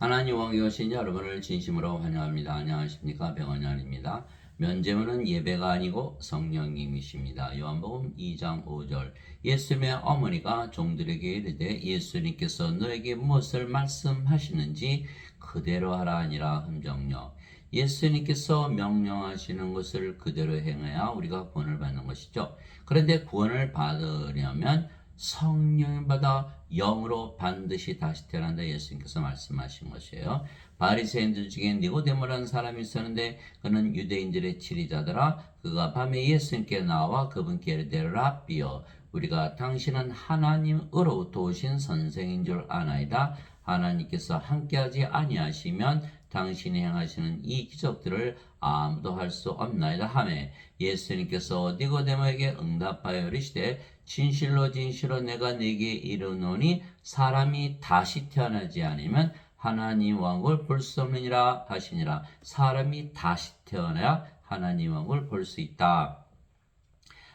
하나님 왕에 오신 여러분을 진심으로 환영합니다. 안녕하십니까? 병원장입니다. 면제문은 예배가 아니고 성령님이십니다. 요한복음 2장 5절. 예수님의 어머니가 종들에게 이르되 예수님께서 너에게 무엇을 말씀하시는지 그대로 하라 하니라. 흠정요. 예수님께서 명령하시는 것을 그대로 행해야 우리가 구원을 받는 것이죠. 그런데 구원을 받으려면 성령을 받아 영으로 반드시 다시 태어난다 예수님께서 말씀하신 것이에요. 바리새인들 중에 니고데모라는 사람이 있었는데 그는 유대인들의 지리자더라. 그가 밤에 예수님께 나와 그분께 이르되 랍비여 우리가 당신은 하나님으로부터 오신 선생인 줄 아나이다. 하나님께서 함께하지 아니하시면 당신이 행하시는 이 기적들을 아무도 할 수 없나이다 하매 예수님께서 니고데모에게 응답하여 이르시되 진실로 진실로 내가 네게 이르노니 사람이 다시 태어나지 않으면 하나님 왕국을 볼 수 없느니라 하시니라. 사람이 다시 태어나야 하나님 왕국을 볼 수 있다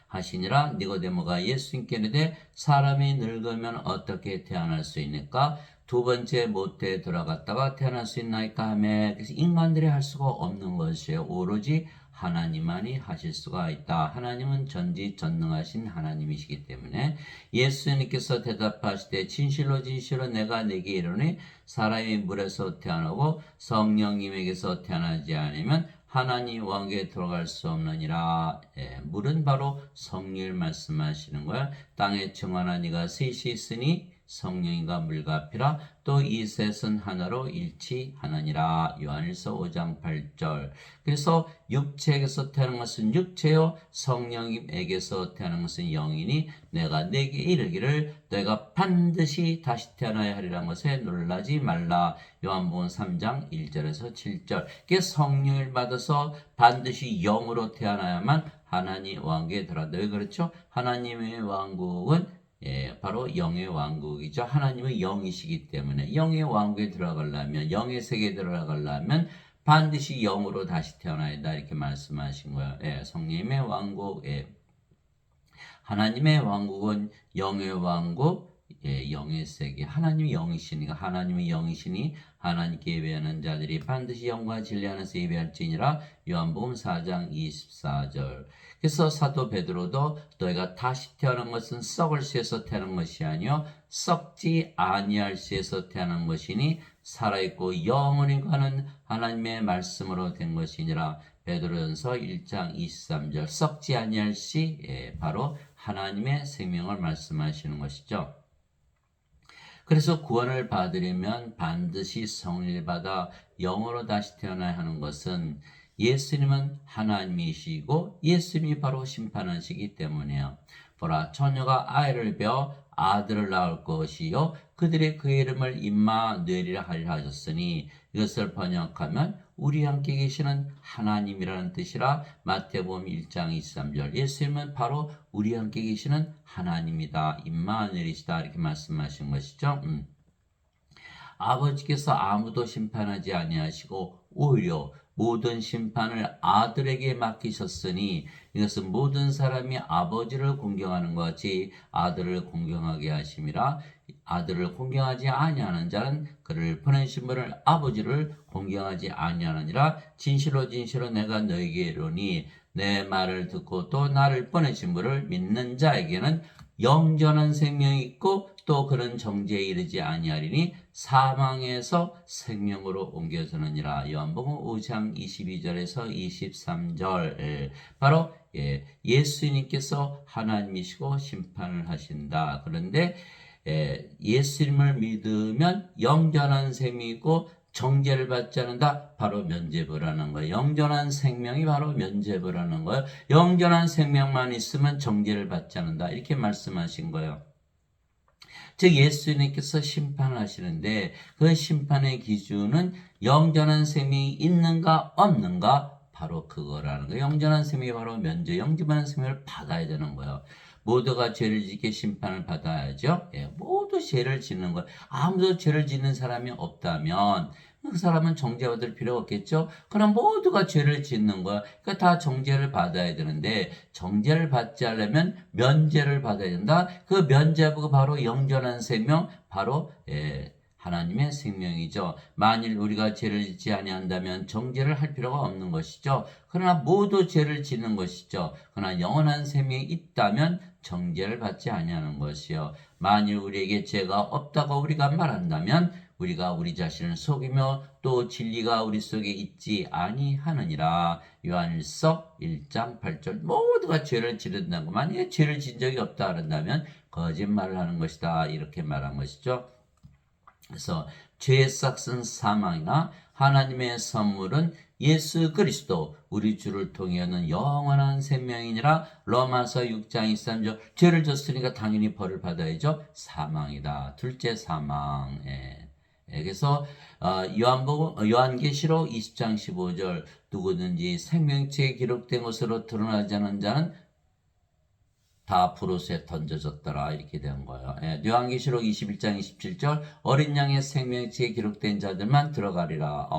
하시니라. 니고데모가 예수님께 이르되 사람이 늙으면 어떻게 태어날 수 있느까? 두 번째 모태에 들어갔다가 태어날 수 있나이까 하며 그래서 인간들이 할 수가 없는 것이에요. 오로지 하나님만이 하실 수가 있다. 하나님은 전지전능하신 하나님이시기 때문에 예수님께서 대답하시되 진실로 진실로 내가 네게 이르노니 사람이 물에서 태어나고 성령님에게서 태어나지 않으면 하나님 왕국에 들어갈 수 없느니라. 물은 바로 성령을 말씀하시는 거야. 땅에 정하나 네가 셋이 있으니 성령과 물과 피라 또 이 셋은 하나로 일치하느니라. 요한일서 5장 8절. 그래서 육체에게서 태어난 것은 육체요 성령님에게서 태어난 것은 영이니 내가 네게 이르기를 내가 반드시 다시 태어나야 하리라는 것에 놀라지 말라. 요한복음 3장 1절에서 7절. 이게 성령을 받아서 반드시 영으로 태어나야만 하나님 왕국에 들어간다. 왜 그렇죠? 하나님의 왕국은 바로 영의 왕국이죠. 하나님은 영이시기 때문에 영의 왕국에 들어가려면 영의 세계에 들어가려면 반드시 영으로 다시 태어나야 한다 이렇게 말씀하신 거예요. 성령의 왕국, 하나님의 왕국은 영의 왕국, 영의 세계. 하나님이 영이시니까 하나님이 영이시니 하나님께 예배하는 자들이 반드시 영과 진리 안에서 예배할지니라. 요한복음 4장 24절. 그래서 사도 베드로도 너희가 다시 태어난 것은 썩을 씨에서 태어난 것이 아니요 썩지 아니할 씨에서 태어난 것이니 살아있고 영원히 가는 하나님의 말씀으로 된 것이니라. 베드로전서 1장 23절. 썩지 아니할 씨, 바로 하나님의 생명을 말씀하시는 것이죠. 그래서 구원을 받으려면 반드시 성령을 받아 영으로 다시 태어나야 하는 것은 예수님은 하나님이시고 예수님이 바로 심판하시기 때문이에요. 보라 처녀가 아이를 베어 아들을 낳을 것이요 그들의 그 이름을 임마누엘이라 하리라 하셨으니 이것을 번역하면 우리 함께 계시는 하나님이라는 뜻이라. 마태복음 1장 23절. 예수님은 바로 우리 함께 계시는 하나님이다. 임마누엘이시다 이렇게 말씀하신 것이죠. 아버지께서 아무도 심판하지 아니하시고 오히려 모든 심판을 아들에게 맡기셨으니 이것은 모든 사람이 아버지를 공경하는 것 같이 아들을 공경하게 하심이라. 아들을 공경하지 아니하는 자는 그를 보내신 분을 아버지를 공경하지 아니하느니라. 진실로 진실로 내가 너에게 이르노니 내 말을 듣고 또 나를 보내신 분을 믿는 자에게는 영전한 생명이 있고 또 그는 정죄에 이르지 아니하리니 사망에서 생명으로 옮겨서느니라. 요한복음 5장 22절에서 23절. 바로 예수님께서 하나님이시고 심판을 하신다. 그런데 예수님을 믿으면 영전한 생명이 있고 정죄를 받지 않는다. 바로 면죄부라는 거예요. 영전한 생명이 바로 면죄부라는 거예요. 영전한 생명만 있으면 정죄를 받지 않는다. 이렇게 말씀하신 거예요. 즉 예수님께서 심판하시는데 그 심판의 기준은 영전한 생명이 있는가 없는가 바로 그거라는 거예요. 영전한 생명이 바로 면죄, 영전한 생명을 받아야 되는 거예요. 모두가 죄를 짓게 심판을 받아야죠. 모두 죄를 짓는 거예요. 아무도 죄를 짓는 사람이 없다면 그 사람은 정죄받을 필요가 없겠죠. 그럼 모두가 죄를 짓는 거야. 그러니까 다 정죄를 받아야 되는데 정죄를 받지 않으려면 면죄를 받아야 된다. 그 면죄부가 바로 영전한 생명, 바로 하나님의 생명이죠. 만일 우리가 죄를 짓지 아니한다면 정죄를 할 필요가 없는 것이죠. 그러나 모두 죄를 짓는 것이죠. 그러나 영원한 생명이 있다면 정죄를 받지 아니하는 것이요. 만일 우리에게 죄가 없다고 우리가 말한다면 우리가 우리 자신을 속이며 또 진리가 우리 속에 있지 아니하느니라. 요한일서 1장 8절. 모두가 죄를 지른다고, 만약에 죄를 진 적이 없다 그런다면 거짓말을 하는 것이다, 이렇게 말한 것이죠. 그래서 죄의 싹은 사망이나 하나님의 선물은 예수 그리스도 우리 주를 통해는 영원한 생명이니라. 로마서 6장 23절. 죄를 졌으니까 당연히 벌을 받아야죠. 사망이다. 둘째 사망. 그래서 요한계시록 20장 15절. 누구든지 생명책에 기록된 것으로 드러나지 않은 자는 다 불옷에 던져졌더라, 이렇게 된 거예요. 요한계시록 21장 27절. 어린 양의 생명책에 기록된 자들만 들어가리라.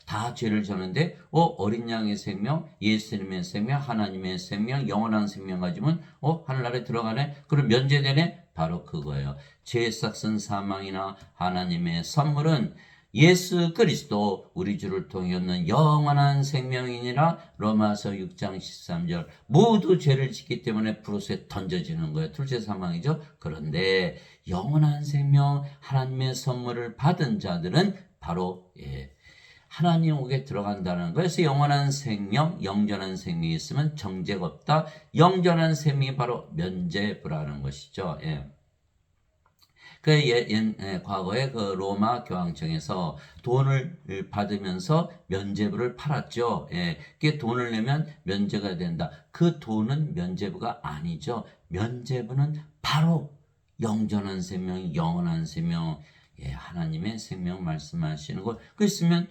다 죄를 졌는데 어린 양의 생명, 예수님의 생명, 하나님의 생명, 영원한 생명 가지면 하늘나라에 들어가네. 그럼 면제되네. 바로 그거예요. 죄의 싹은 사망이나 하나님의 선물은 예수 그리스도 우리 주를 통해 얻는 영원한 생명이니라. 로마서 6장 13절. 모두 죄를 짓기 때문에 불옷에 던져지는 거예요. 둘째 사망이죠. 그런데 영원한 생명, 하나님의 선물을 받은 자들은 바로 하나님 옥에 들어간다는 거예요. 그래서 영원한 생명, 영전한 생명이 있으면 정죄가 없다. 영전한 생명이 바로 면죄부라는 것이죠. 과거에 그 로마 교황청에서 돈을 받으면서 면죄부를 팔았죠. 그게 돈을 내면 면죄가 된다. 그 돈은 면죄부가 아니죠. 면죄부는 바로 영전한 생명, 영원한 생명, 하나님의 생명 말씀하시는 거. 그랬으면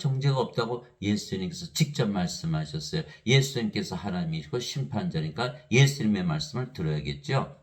정죄가 없다고 예수님께서 직접 말씀하셨어요. 예수님께서 하나님이시고 심판자니까 예수님의 말씀을 들어야겠죠.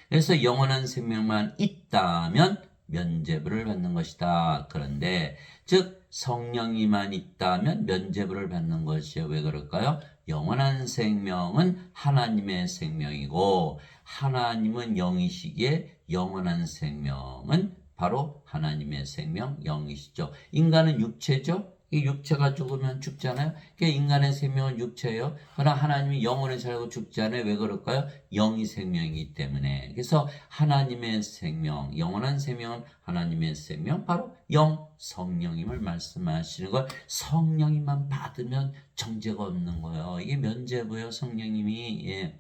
그래서 영원한 생명만 있다면 면죄부를 받는 것이다. 그런데 즉 성령이만 있다면 면죄부를 받는 것이요. 왜 그럴까요? 영원한 생명은 하나님의 생명이고 하나님은 영이시기에 영원한 생명은 바로 하나님의 생명, 영이시죠. 인간은 육체죠. 이 육체가 죽으면 죽잖아요. 그러니까 인간의 생명은 육체예요. 그러나 하나님이 영원히 살고 죽지 않아요. 왜 그럴까요? 영이 생명이기 때문에. 그래서 하나님의 생명, 영원한 생명은 하나님의 생명, 바로 영, 성령임을 말씀하시는 걸. 성령님만 받으면 정죄가 없는 거예요. 이게 면죄부예요. 성령님이.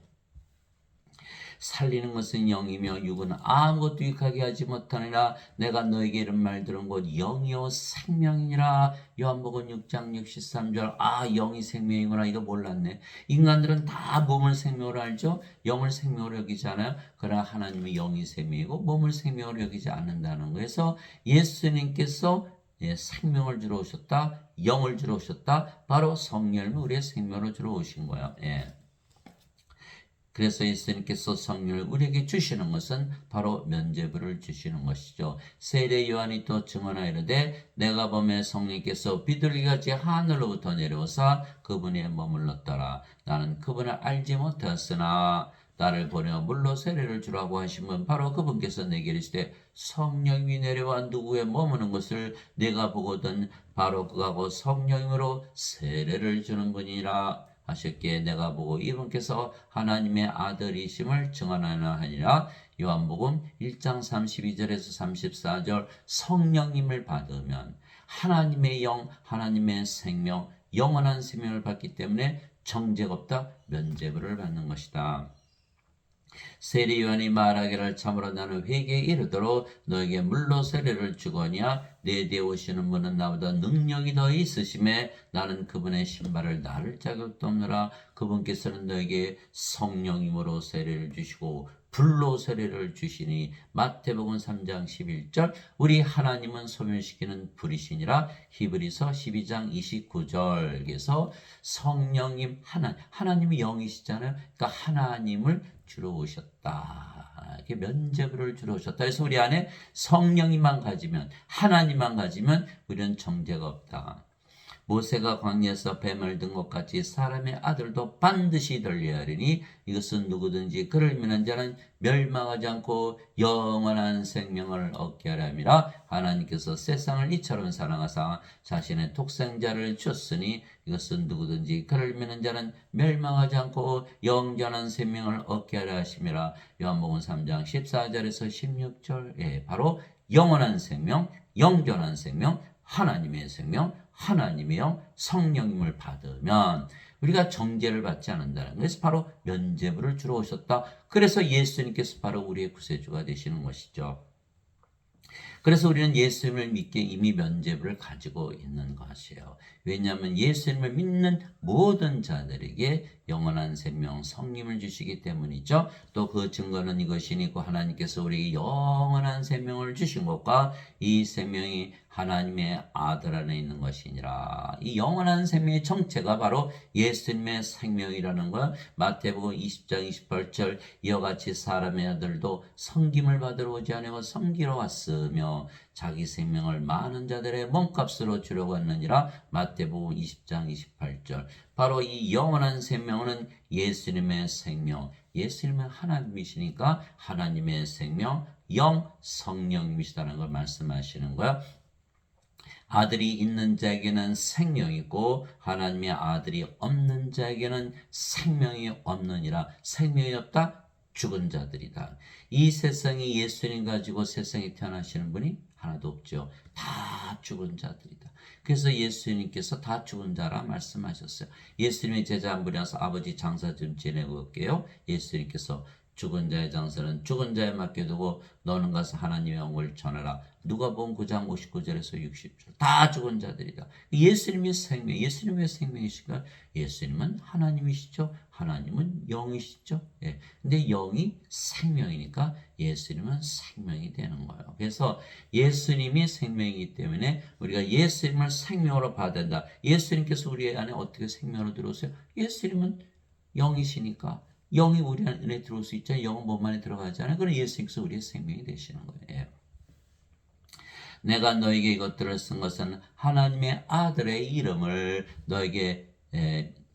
살리는 것은 영이며 육은 아무것도 유익하게 하지 못하느니라. 내가 너에게 이런 말 들은 곧 영이요 생명이니라. 요한복음 6장 63절. 영이 생명이구나. 이거 몰랐네. 인간들은 다 몸을 생명으로 알죠. 영을 생명으로 여기지 않아요. 그러나 하나님은 영이 생명이고 몸을 생명으로 여기지 않는다는 거예요. 그래서 예수님께서 생명을 주러 오셨다. 영을 주러 오셨다. 바로 성령을 우리의 생명으로 주러 오신 거예요. 그래서 예수님께서 성령을 우리에게 주시는 것은 바로 면죄부를 주시는 것이죠. 세례 요한이 또 증언하이르되 내가 보매 성령께서 비둘기같이 하늘로부터 내려오사 그분에 머물렀더라. 나는 그분을 알지 못하였으나 나를 보내어 물로 세례를 주라고 하신 분 바로 그분께서 내게 이르시되 성령이 내려와 누구에 머무는 것을 내가 보거든 바로 그하고 성령으로 세례를 주는 분이라 하셨기에 내가 보고 이분께서 하나님의 아들이심을 증언하나 하니라. 요한복음 1장 32절에서 34절. 성령님을 받으면 하나님의 영, 하나님의 생명, 영원한 생명을 받기 때문에 정죄가 없다. 면죄부를 받는 것이다. 세례 요한이 말하기를 참으로 나는 회개에 이르도록 너에게 물로 세례를 주거니와 내 뒤에 오시는 분은 나보다 능력이 더 있으심에 나는 그분의 신발을 나를 자격도 없느라. 그분께서는 너에게 성령님으로 세례를 주시고 불로 세례를 주시니. 마태복음 3장 11절. 우리 하나님은 소멸시키는 불이시니라. 히브리서 12장 29절. 그래서 성령님 하나님이 영이시잖아요. 그러니까 하나님을 주러 오셨다. 이렇게 면죄부를 주러 오셨다. 그래서 우리 안에 성령님만 가지면, 하나님만 가지면 우리는 정죄가 없다. 모세가 광야에서 뱀을 든 것 같이 사람의 아들도 반드시 들려야 하리니 이것은 누구든지 그를 믿는 자는 멸망하지 않고 영원한 생명을 얻게 하려 함이라. 하나님께서 세상을 이처럼 사랑하사 자신의 독생자를 주었으니 이것은 누구든지 그를 믿는 자는 멸망하지 않고 영원한 생명을 얻게 하려 하심이라. 요한복음 3장 14절에서 16절 바로 영원한 생명, 영원한 생명, 하나님의 생명, 하나님의 영, 성령님을 받으면 우리가 정죄를 받지 않는다는 거예요. 그래서 바로 면죄부를 주러 오셨다. 그래서 예수님께서 바로 우리의 구세주가 되시는 것이죠. 그래서 우리는 예수님을 믿기에 이미 면죄부를 가지고 있는 것이에요. 왜냐하면 예수님을 믿는 모든 자들에게 영원한 생명, 성령을 주시기 때문이죠. 또 그 증거는 이것이니 그 하나님께서 우리에게 영원한 생명을 주신 것과 이 생명이 하나님의 아들 안에 있는 것이니라. 이 영원한 생명의 정체가 바로 예수님의 생명이라는 것. 마태복음 20장 28절 이와 같이 사람의 아들도 섬김을 받으러 오지 아니하고 섬기러 왔으며 자기 생명을 많은 자들의 몸값으로 주려고 왔느니라. 마태복음 20장 28절. 바로 이 영원한 생명은 예수님의 생명, 예수님은 하나님이시니까 하나님의 생명, 영, 성령님이시다는 걸 말씀하시는 거야. 아들이 있는 자에게는 생명이 있고 하나님의 아들이 없는 자에게는 생명이 없느니라. 생명이 없다? 죽은 자들이다. 이 세상이 예수님 가지고 세상에 태어나시는 분이 하나도 없죠. 다 죽은 자들이다. 그래서 예수님께서 다 죽은 자라 말씀하셨어요. 예수님의 제자 한 분이 와서 아버지 장사 좀 지내고 올게요. 예수님께서 죽은 자의 장사는 죽은 자에 맡겨두고 너는 가서 하나님의 영을 전하라. 누가복음 9장 59절에서 60절. 다 죽은 자들이다. 예수님의 생명, 예수님의 생명이시니까 예수님은 하나님이시죠. 하나님은 영이시죠. 예. 근데 영이 생명이니까 예수님은 생명이 되는 거예요. 그래서 예수님이 생명이기 때문에 우리가 예수님을 생명으로 받아야 된다. 예수님께서 우리 안에 어떻게 생명으로 들어오세요? 예수님은 영이시니까. 영이 우리 안에 들어올 수 있잖아요. 영은 몸 안에 들어가잖아요. 그럼 예수님께서 우리의 생명이 되시는 거예요. 내가 너에게 이것들을 쓴 것은 하나님의 아들의 이름을 너에게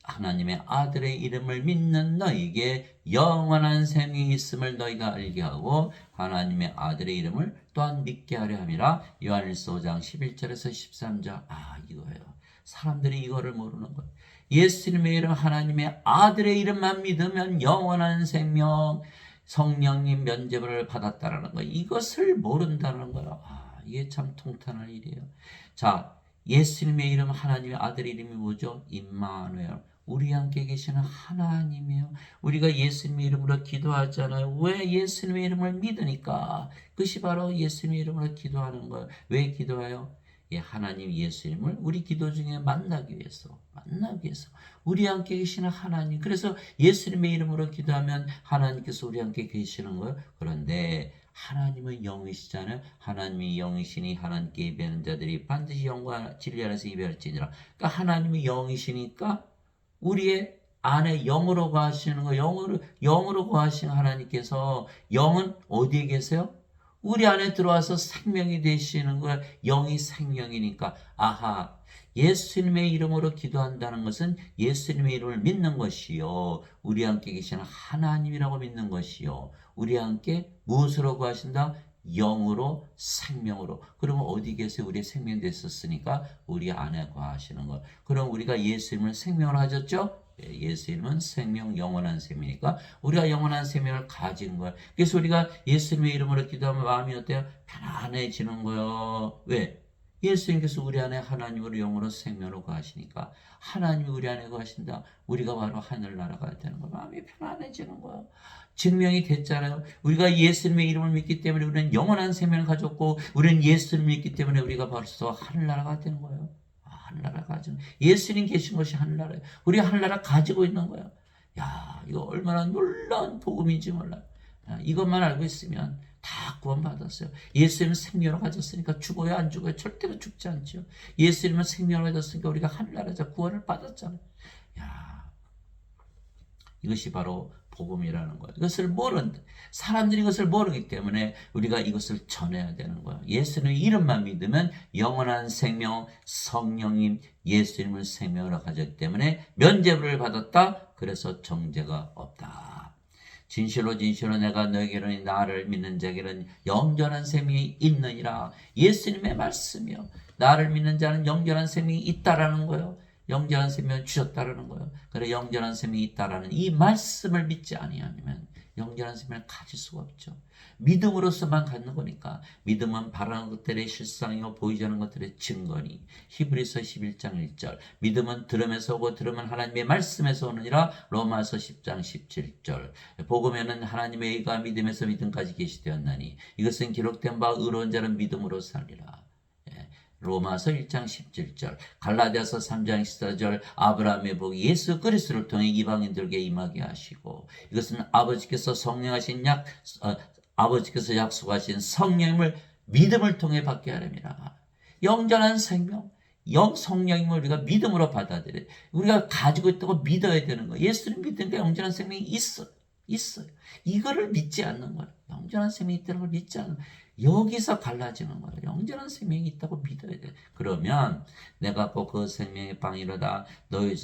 하나님의 아들의 이름을 믿는 너에게 영원한 생명이 있음을 너희가 알게 하고 하나님의 아들의 이름을 또한 믿게 하려 함이라. 요한일서 5장 11절에서 13절. 이거예요. 사람들이 이거를 모르는 거예요. 예수님의 이름, 하나님의 아들의 이름만 믿으면 영원한 생명, 성령님 면죄부를 받았다라는 거. 이것을 모른다는 거예요. 이게 참 통탄한 일이에요. 자, 예수님의 이름, 하나님의 아들의 이름이 뭐죠? 임마누엘. 우리 함께 계시는 하나님이에요. 우리가 예수님의 이름으로 기도하잖아요. 왜? 예수님의 이름을 믿으니까. 그것이 바로 예수님의 이름으로 기도하는 거예요. 왜 기도해요? 하나님 예수님을 우리 기도 중에 만나기 위해서 우리 함께 계시는 하나님. 그래서 예수님의 이름으로 기도하면 하나님께서 우리 함께 계시는 거예요. 그런데 하나님은 영이시잖아요. 하나님이 영이시니 하나님께 이배하는 자들이 반드시 영과 진리 안에서 이배할지니라. 그러니까 하나님이 영이시니까 우리의 안에 영으로 거하시는 거, 영으로 거하시는 하나님께서 영은 어디에 계세요? 우리 안에 들어와서 생명이 되시는 거야. 영이 생명이니까. 예수님의 이름으로 기도한다는 것은 예수님의 이름을 믿는 것이요. 우리 함께 계시는 하나님이라고 믿는 것이요. 우리 함께 무엇으로 구하신다? 영으로, 생명으로. 그러면 어디 계세요? 우리의 생명 됐었으니까 우리 안에 구하시는 것. 그럼 우리가 예수님을 생명으로 하셨죠? 예수님은 생명, 영원한 생명이니까 우리가 영원한 생명을 가진 거야. 그래서 우리가 예수님의 이름으로 기도하면 마음이 어때요? 편안해지는 거예요. 왜? 예수님께서 우리 안에 하나님으로 영으로 생명으로 거하시니까 하나님이 우리 안에 거하신다. 우리가 바로 하늘나라가 되는 거야. 마음이 편안해지는 거야. 증명이 됐잖아요. 우리가 예수님의 이름을 믿기 때문에 우리는 영원한 생명을 가졌고 우리는 예수님을 믿기 때문에 우리가 벌써 하늘나라가 되는 거예요. 하늘나라 가지고 예수님 계신 것이 하늘나라예요. 우리 하늘나라 가지고 있는 거야. 이거 얼마나 놀라운 복음인지 몰라요. 이것만 알고 있으면 다 구원받았어요. 예수님은 생명을 가졌으니까 죽어요, 안 죽어요? 절대로 죽지 않죠. 예수님은 생명을 가졌으니까 우리가 하늘나라에서 구원을 받았잖아요. 이것이 바로 복음이라는 거예요. 이것을 모른다. 사람들이 이것을 모르기 때문에 우리가 이것을 전해야 되는 거예요. 예수님 이름만 믿으면 영원한 생명, 성령님, 예수님을 생명으로 가졌기 때문에 면죄부를 받았다. 그래서 정죄가 없다. 진실로 진실로 내가 너에게는 나를 믿는 자에게는 영원한 생명이 있느니라. 예수님의 말씀이요. 나를 믿는 자는 영원한 생명이 있다라는 거예요. 영원한 생명을 주셨다라는 거예요. 그래 영원한 생명이 있다라는 이 말씀을 믿지 아니하면 영원한 생명을 가질 수가 없죠. 믿음으로서만 갖는 거니까. 믿음은 바라는 것들의 실상이요 보이지 않는 것들의 증거니. 히브리서 11장 1절. 믿음은 들음에서 오고 들음은 하나님의 말씀에서 오느니라. 로마서 10장 17절. 복음에는 하나님의 의가 믿음에서 믿음까지 계시되었나니 이것은 기록된 바 의로운 자는 믿음으로 살리라. 로마서 1장 17절, 갈라디아서 3장 14절, 아브라함의 복이 예수 그리스도를 통해 이방인들에게 임하게 하시고 이것은 아버지께서 아버지께서 약속하신 성령님을 믿음을 통해 받게 하렵니다. 영전한 생명, 성령님을 우리가 믿음으로 받아들여야 돼. 우리가 가지고 있다고 믿어야 되는 거예요. 예수를 믿으니까 영전한 생명이 있어요. 이거를 믿지 않는 거예요. 영전한 생명이 있다는 걸 믿지 않는 거예요. 여기서 갈라지는 거예요. 영전한 생명이 있다고 믿어야 돼. 그러면 내가 꼭 그 생명의 빵이로다. 너희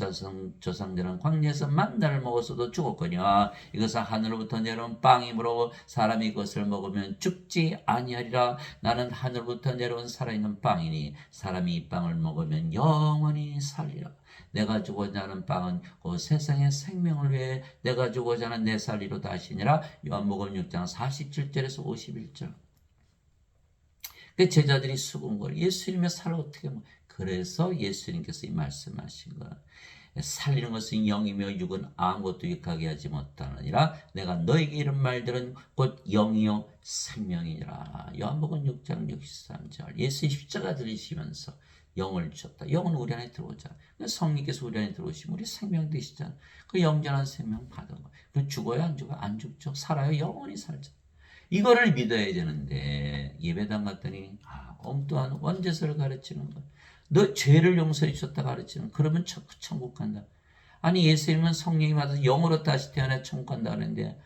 조상들은 광야에서 만나를 먹었어도 죽었거니와 이것은 하늘로부터 내려온 빵이므로 사람이 그것을 먹으면 죽지 아니하리라. 나는 하늘로부터 내려온 살아있는 빵이니 사람이 이 빵을 먹으면 영원히 살리라. 내가 주고자 하는 빵은 그 세상의 생명을 위해 내가 주고자 하는 내 살리로다 하시니라. 요한복음 6장 47절에서 51절. 그 제자들이 죽은 걸 예수님의 살을 어떻게 먹어? 그래서 예수님께서 이 말씀하신 거야. 살리는 것은 영이며 육은 아무것도 유익하게 하지 못하느니라. 내가 너에게 이런 말들은 곧 영이요 생명이니라. 요한복음 6장 63절. 예수님 십자가 들이시면서 영을 주셨다. 영은 우리 안에 들어오잖아. 성령께서 우리 안에 들어오시면 우리 생명 되시잖아. 그 영전한 생명 받은 거. 그 죽어요 안 죽어요? 안 죽죠. 살아요. 영원히 살죠. 이거를 믿어야 되는데 예배당 갔더니 엉뚱한 원죄서를 가르치는 거. 너 죄를 용서해 주셨다 가르치는. 그러면 천국 간다. 아니 예수님은 성령이 받아서 영으로 다시 태어나 천국 간다 하는데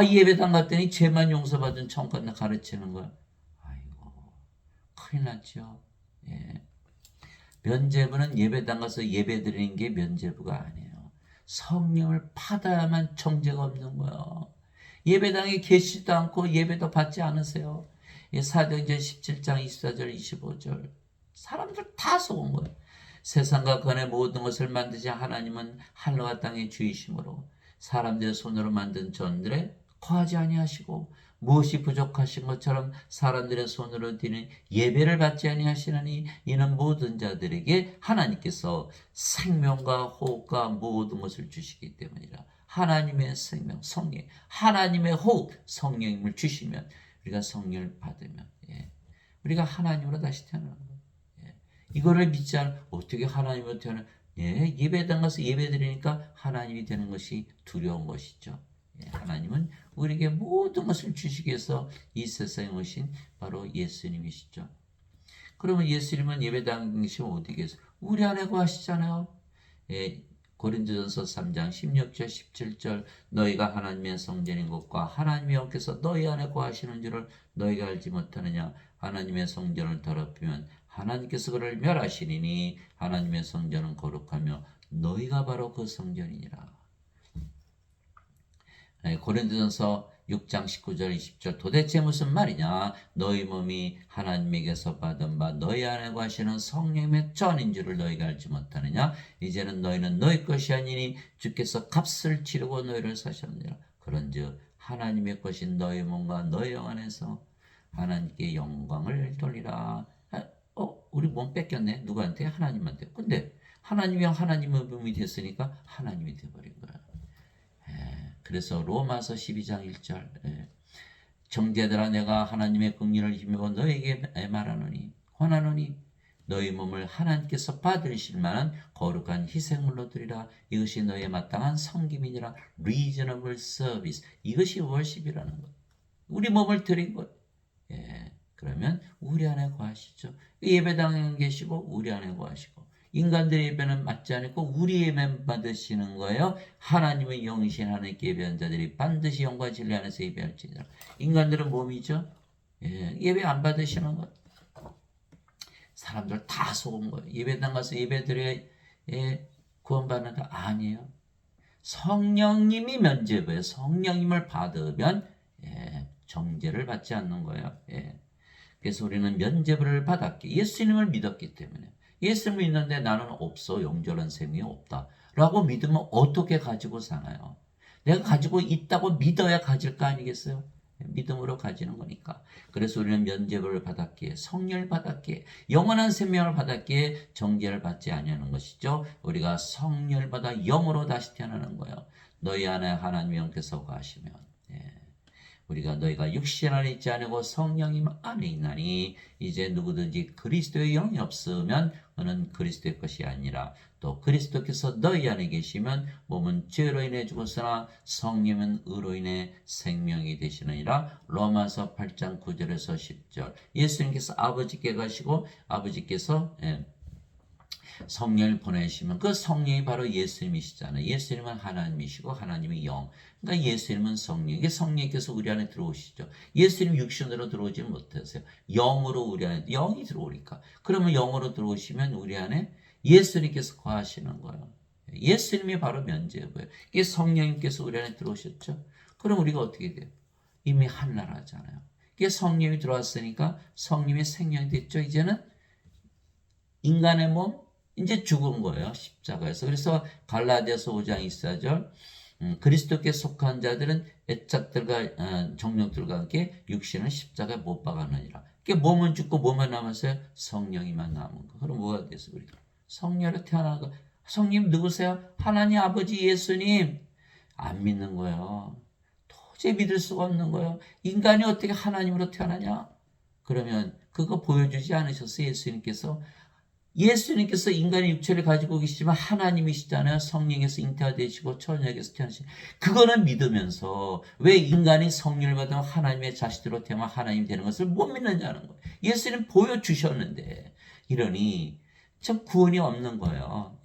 예배당 갔더니 죄만 용서받은 천국 간다 가르치는 거야. 아이고 큰일 났죠. 예. 면죄부는 예배당 가서 예배 드리는 게 면죄부가 아니에요. 성령을 받아야만 정죄가 없는 거예요. 예배당에 계시지도 않고 예배도 받지 않으세요. 사도행전 17장 24절 25절. 사람들 다 속은 거예요. 세상과 건의 모든 것을 만드신 하나님은 하늘과 땅의 주이심으로 사람들의 손으로 만든 전들에 거하지 아니하시고 무엇이 부족하신 것처럼 사람들의 손으로 드리는 예배를 받지 아니하시나니 이는 모든 자들에게 하나님께서 생명과 호흡과 모든 것을 주시기 때문이라. 하나님의 생명, 성령, 하나님의 호흡, 성령님을 주시면 우리가 성령을 받으면 우리가 하나님으로 다시 태어나는 거예요. 이거를 믿지 않으면 어떻게 하나님으로 태어나? 예배당 가서 예배 드리니까 하나님이 되는 것이 두려운 것이죠. 하나님은 우리에게 모든 것을 주시기 위해서 이 세상에 오신 바로 예수님이시죠. 그러면 예수님은 예배당 계시면 어디 계세요? 우리 안에 거하시잖아요. 고린도전서 3장 16절 17절 너희가 하나님의 성전인 것과 하나님의 영께서 너희 안에 거하시는 줄을 너희가 알지 못하느냐. 하나님의 성전을 더럽히면 하나님께서 그를 멸하시리니 하나님의 성전은 거룩하며 너희가 바로 그 성전이니라. 고린도전서 6장 19절 20절 도대체 무슨 말이냐. 너희 몸이 하나님에게서 받은 바 너희 안에 거하시는 성령의 전인 줄을 너희가 알지 못하느냐. 이제는 너희는 너희 것이 아니니 주께서 값을 치르고 너희를 사셨느니라. 그런즉 하나님의 것인 너희 몸과 너희 영 안에서 하나님께 영광을 돌리라. 우리 몸 뺏겼네. 누구한테? 하나님한테. 근데 하나님이 하나님의 몸이 됐으니까 하나님이 되어버린 거야. 그래서 로마서 12장 1절 정죄들아 내가 하나님의 긍휼을 힘입어 너에게 말하노니 권하노니 너희 몸을 하나님께서 받으실 만한 거룩한 희생물로 드리라. 이것이 너희의 마땅한 섬김이니라. reasonable service. 이것이 월십이라는 것. 우리 몸을 드린 것. 그러면 우리 안에 거하시죠. 예배당에 계시고 우리 안에 거하시고 인간들의 예배는 맞지 않고 우리 예배만 받으시는 거예요. 하나님의 영이신 하나님께 예배한 자들이 반드시 영과 진리 안에서 예배할지니라. 인간들은 몸이죠. 예배 안 받으시는 거예요. 사람들 다 속은 거예요. 예배당 가서 예배드려야 구원받는다? 아니에요. 성령님이 면죄부예요. 성령님을 받으면 정죄를 받지 않는 거예요. 그래서 우리는 면죄부를 받았기, 예수님을 믿었기 때문에. 예수님을 믿는데 나는 없어, 영존한 생명이 없다 라고 믿으면 어떻게 가지고 사나요? 내가 가지고 있다고 믿어야 가질 거 아니겠어요? 믿음으로 가지는 거니까. 그래서 우리는 면죄부를 받았기에, 성령을 받았기에, 영원한 생명을 받았기에 정죄를 받지 아니하는 것이죠. 우리가 성령을 받아 영으로 다시 태어나는 거예요. 너희 안에 하나님의 영께서 거하시면, 우리가 너희가 육신 안에 있지 않고 성령님 안에 있나니 이제 누구든지 그리스도의 영이 없으면 그는 그리스도의 것이 아니라, 또 그리스도께서 너희 안에 계시면 몸은 죄로 인해 죽었으나 성령은 의로 인해 생명이 되시느니라. 로마서 8장 9절에서 10절. 예수님께서 아버지께 가시고 아버지께서 성령을 보내시면 그 성령이 바로 예수님이시잖아요. 예수님은 하나님이시고 하나님이 영. 그러니까 예수님은 성령. 이게 성령께서 우리 안에 들어오시죠. 예수님 육신으로 들어오지 못하세요. 영으로 우리 안에, 영이 들어오니까. 그러면 영으로 들어오시면 우리 안에 예수님께서 거하시는 거예요. 예수님이 바로 면죄부예요. 이게 성령님께서 우리 안에 들어오셨죠. 그럼 우리가 어떻게 돼요? 이미 한나라잖아요. 이게 성령이 들어왔으니까 성령의 생명이 됐죠. 이제는 인간의 몸, 이제 죽은 거예요. 십자가에서. 그래서 갈라디아서 5장 24절, 그리스도께 속한 자들은 애착들과 정욕들과 함께 육신을 십자가에 못 박았느니라. 그게 몸은 죽고 몸만 남았어요. 성령이만 남은 거. 그럼 뭐가 됐어요? 우리가 성령으로 태어난 거. 성님 누구세요? 하나님 아버지 예수님. 안 믿는 거예요. 도저히 믿을 수가 없는 거예요. 인간이 어떻게 하나님으로 태어나냐? 그러면 그거 보여주지 않으셨어요? 예수님께서 인간의 육체를 가지고 계시지만 하나님이시잖아요. 성령에서 잉태되시고 처녀에게서 태어나신. 그거는 믿으면서 왜 인간이 성령을 받으면 하나님의 자식으로 태어나 하나님이 되는 것을 못 믿느냐는 거예요. 예수님 보여주셨는데 이러니 참 구원이 없는 거예요.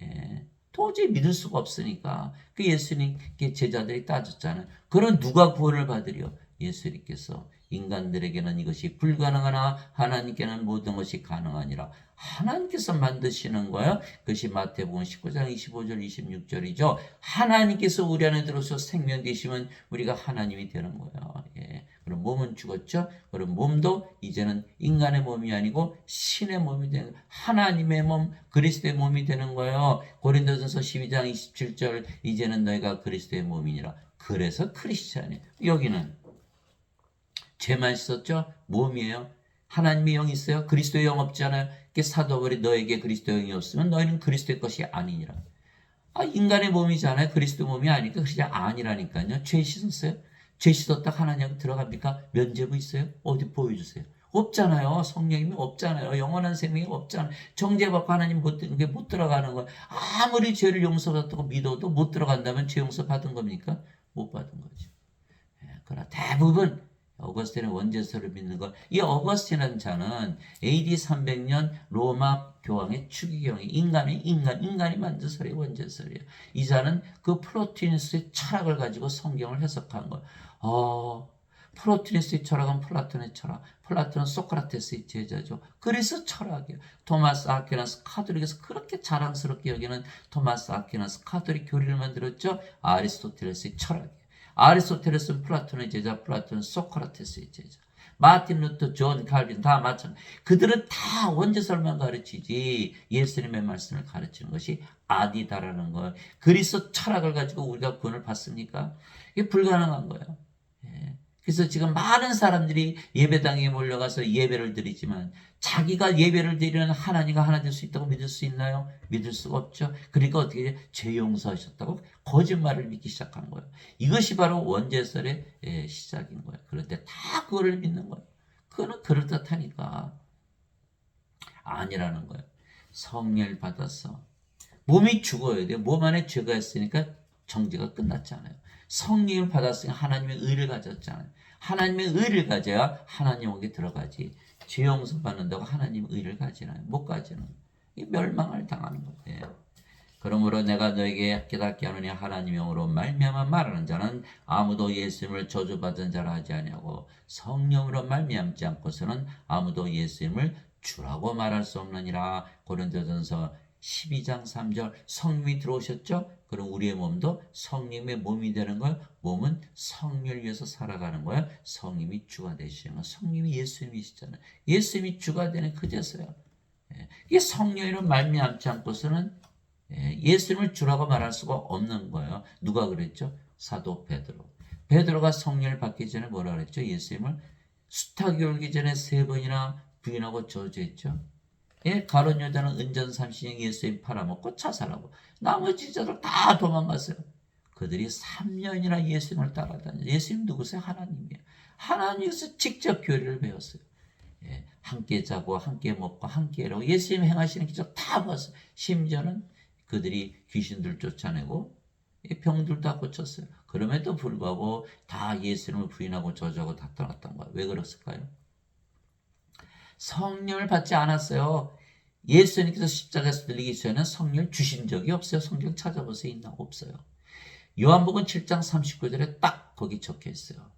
도저히 믿을 수가 없으니까 그 예수님께 제자들이 따졌잖아요. 그럼 누가 구원을 받으려? 예수님께서. 인간들에게는 이것이 불가능하나 하나님께는 모든 것이 가능하니라. 하나님께서 만드시는 거예요. 그것이 마태복음 19장 25절 26절이죠. 하나님께서 우리 안에 들어서 생명 되시면 우리가 하나님이 되는 거예요. 그럼 몸은 죽었죠. 그럼 몸도 이제는 인간의 몸이 아니고 신의 몸이 되는 거예요. 하나님의 몸, 그리스도의 몸이 되는 거예요. 고린도전서 12장 27절, 이제는 너희가 그리스도의 몸이니라. 그래서 크리스찬이에요. 여기는 죄만 씻었죠? 몸이에요. 하나님의 영이 있어요. 그리스도의 영 없잖아요. 사도 바울이 너에게 그리스도의 영이 없으면 너희는 그리스도의 것이 아니니라. 인간의 몸이잖아요. 그리스도 몸이 아니니까 그것이 아니라니까요. 죄 씻었어요? 죄 씻었다 하나님 들어갑니까? 면죄부 있어요? 어디 보여주세요. 없잖아요. 성령님이 없잖아요. 영원한 생명이 없잖아요. 정죄받고 하나님 못 들어가는 거예요. 아무리 죄를 용서받았다고 믿어도 못 들어간다면 죄 용서 받은 겁니까? 못 받은 거죠. 그러나 대부분 어거스틴의 원죄서를 믿는 것. 이 어거스틴이라는 자는 AD 300년 로마 교황의 추기경이 인간이 만든 설이 원죄설이에요. 이 자는 그 플로티누스의 철학을 가지고 성경을 해석한 거예요. 플로티누스의 철학은 플라톤의 철학. 플라톤은 소크라테스의 제자죠. 그래서 철학이에요. 토마스 아퀴나스 카톨릭에서 그렇게 자랑스럽게 여기는 토마스 아퀴나스 카톨릭 교리를 만들었죠. 아리스토텔레스의 철학이에요. 아리스토텔레스는 플라톤의 제자, 플라톤은 소크라테스의 제자. 마틴 루터, 존 칼빈 다 마찬가지. 그들은 다 원죄설만 가르치지 예수님의 말씀을 가르치는 것이 아니다라는 거예요. 그리스도 철학을 가지고 우리가 구원을 받습니까? 이게 불가능한 거예요. 그래서 지금 많은 사람들이 예배당에 몰려가서 예배를 드리지만 자기가 예배를 드리는 하나님과 하나 될 수 있다고 믿을 수 있나요? 믿을 수가 없죠. 그러니까 어떻게 죄 용서하셨다고 거짓말을 믿기 시작한 거예요. 이것이 바로 원죄설의 시작인 거예요. 그런데 다 그거를 믿는 거예요. 그거는 그럴듯하니까 아니라는 거예요. 성령을 받아서 몸이 죽어야 돼요. 몸 안에 죄가 있으니까 정죄가 끝났잖아요. 성령을 받았으니까 하나님의 의를 가졌잖아요. 하나님의 의를 가져야 하나님 에게 들어가지. 죄 용서 받는다고 하나님 의를 가지나요? 못 가지는. 멸망을 당하는 거예요. 그러므로 내가 너에게 깨닫게 하느니 하나님의 영으로 말미암아 말하는 자는 아무도 예수님을 저주받은 자라 하지 아니하고 성령으로 말미암지 않고서는 아무도 예수님을 주라고 말할 수 없느니라. 고린도전서 12장 3절. 성령이 들어오셨죠? 그럼 우리의 몸도 성령의 몸이 되는 거예요. 몸은 성령을 위해서 살아가는 거예요. 성령이 주가 되시는 거예요. 성령이 예수님이시잖아요. 예수님이 주가 되는 그제서요. 이게 성령으로 말미암지 않고서는 예수님을 주라고 말할 수가 없는 거예요. 누가 그랬죠? 사도 베드로. 베드로가 성령을 받기 전에 뭐라 그랬죠? 예수님을 수탉이 울기 전에 3번이나 부인하고 저주했죠. 가룟 여자는 은전 30년 예수님 팔아먹고 자살하고 나머지 자들 다 도망갔어요. 그들이 3년이나 예수님을 따라다녔어요. 예수님 누구세요? 하나님이에요. 하나님께서 직접 교리를 배웠어요. 함께 자고 함께 먹고 함께 일하고 예수님 행하시는 기적 다 봤어요. 심지어는 그들이 귀신들 쫓아내고 병들 다 고쳤어요. 그럼에도 불구하고 다 예수님을 부인하고 저주하고 다 떠났던 거예요. 왜 그랬을까요? 성령을 받지 않았어요. 예수님께서 십자가에서 들리기 전에는 성령을 주신 적이 없어요. 성경 찾아보세요. 있나? 없어요. 요한복음 7장 39절에 딱 거기 적혀 있어요.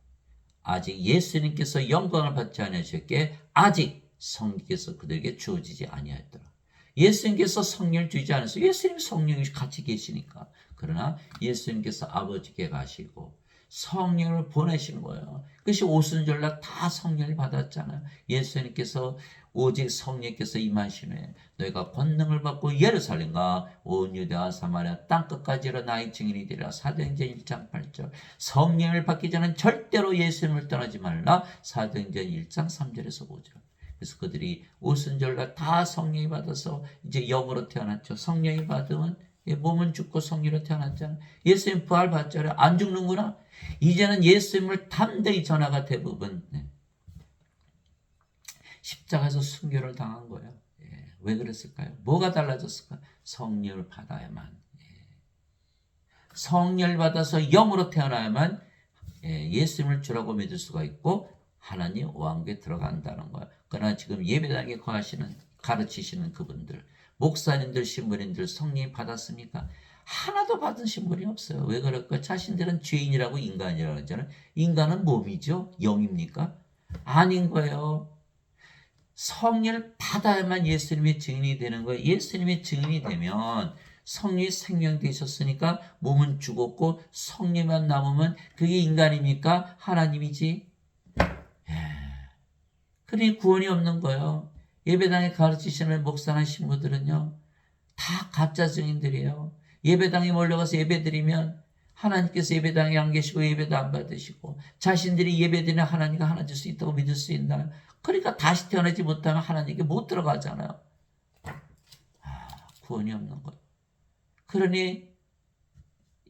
아직 예수님께서 영광을 받지 아니하셨기에 아직 성령께서 그들에게 주어지지 아니하였더라. 예수님께서 성령을 주지 않았어요. 예수님 성령이 같이 계시니까. 그러나 예수님께서 아버지께 가시고 성령을 보내신 거예요. 그것이 오순절날 다 성령을 받았잖아요. 예수님께서 오직 성령께서 임하신 후에 너희가 권능을 받고 예루살렘과 온 유대와 사마리아 땅끝까지 일어 나의 증인이 되리라. 사도행전 1장 8절. 성령을 받기 전엔 절대로 예수님을 떠나지 말라. 사도행전 1장 3절에서 5절. 그래서 그들이 오순절날 다 성령이 받아서 이제 영으로 태어났죠. 성령이 받으면 몸은 죽고 성령으로 태어났잖아요. 예수님 부활 받잖아요. 안 죽는구나. 이제는 예수님을 담대히 전하가 대부분 십자가에서 순교를 당한 거예요. 왜 그랬을까요? 뭐가 달라졌을까요? 성령을 받아야만, 성령을 받아서 영으로 태어나야만 예수님을 주라고 믿을 수가 있고 하나님 왕국에 들어간다는 거예요. 그러나 지금 예배당에 거하시는 가르치시는 그분들, 목사님들, 신부님들 성령이 받았습니까? 하나도 받은 신분이 없어요. 왜 그럴까요? 자신들은 죄인이라고 인간이라고 하잖아요. 인간은 몸이죠? 영입니까? 아닌 거예요. 성령을 받아야만 예수님의 증인이 되는 거예요. 예수님의 증인이 되면 성령이 생명 되셨으니까 몸은 죽었고 성령만 남으면 그게 인간입니까? 하나님이지. 그러니 구원이 없는 거예요. 예배당에 가르치시는 목사나 신부들은요. 다 가짜 증인들이에요. 예배당에 몰려가서 예배드리면 하나님께서 예배당에 안 계시고 예배도 안 받으시고 자신들이 예배드리는 하나님과 하나 줄 수 있다고 믿을 수 있나요? 그러니까 다시 태어나지 못하면 하나님께 못 들어가잖아요. 구원이 없는 거예요. 그러니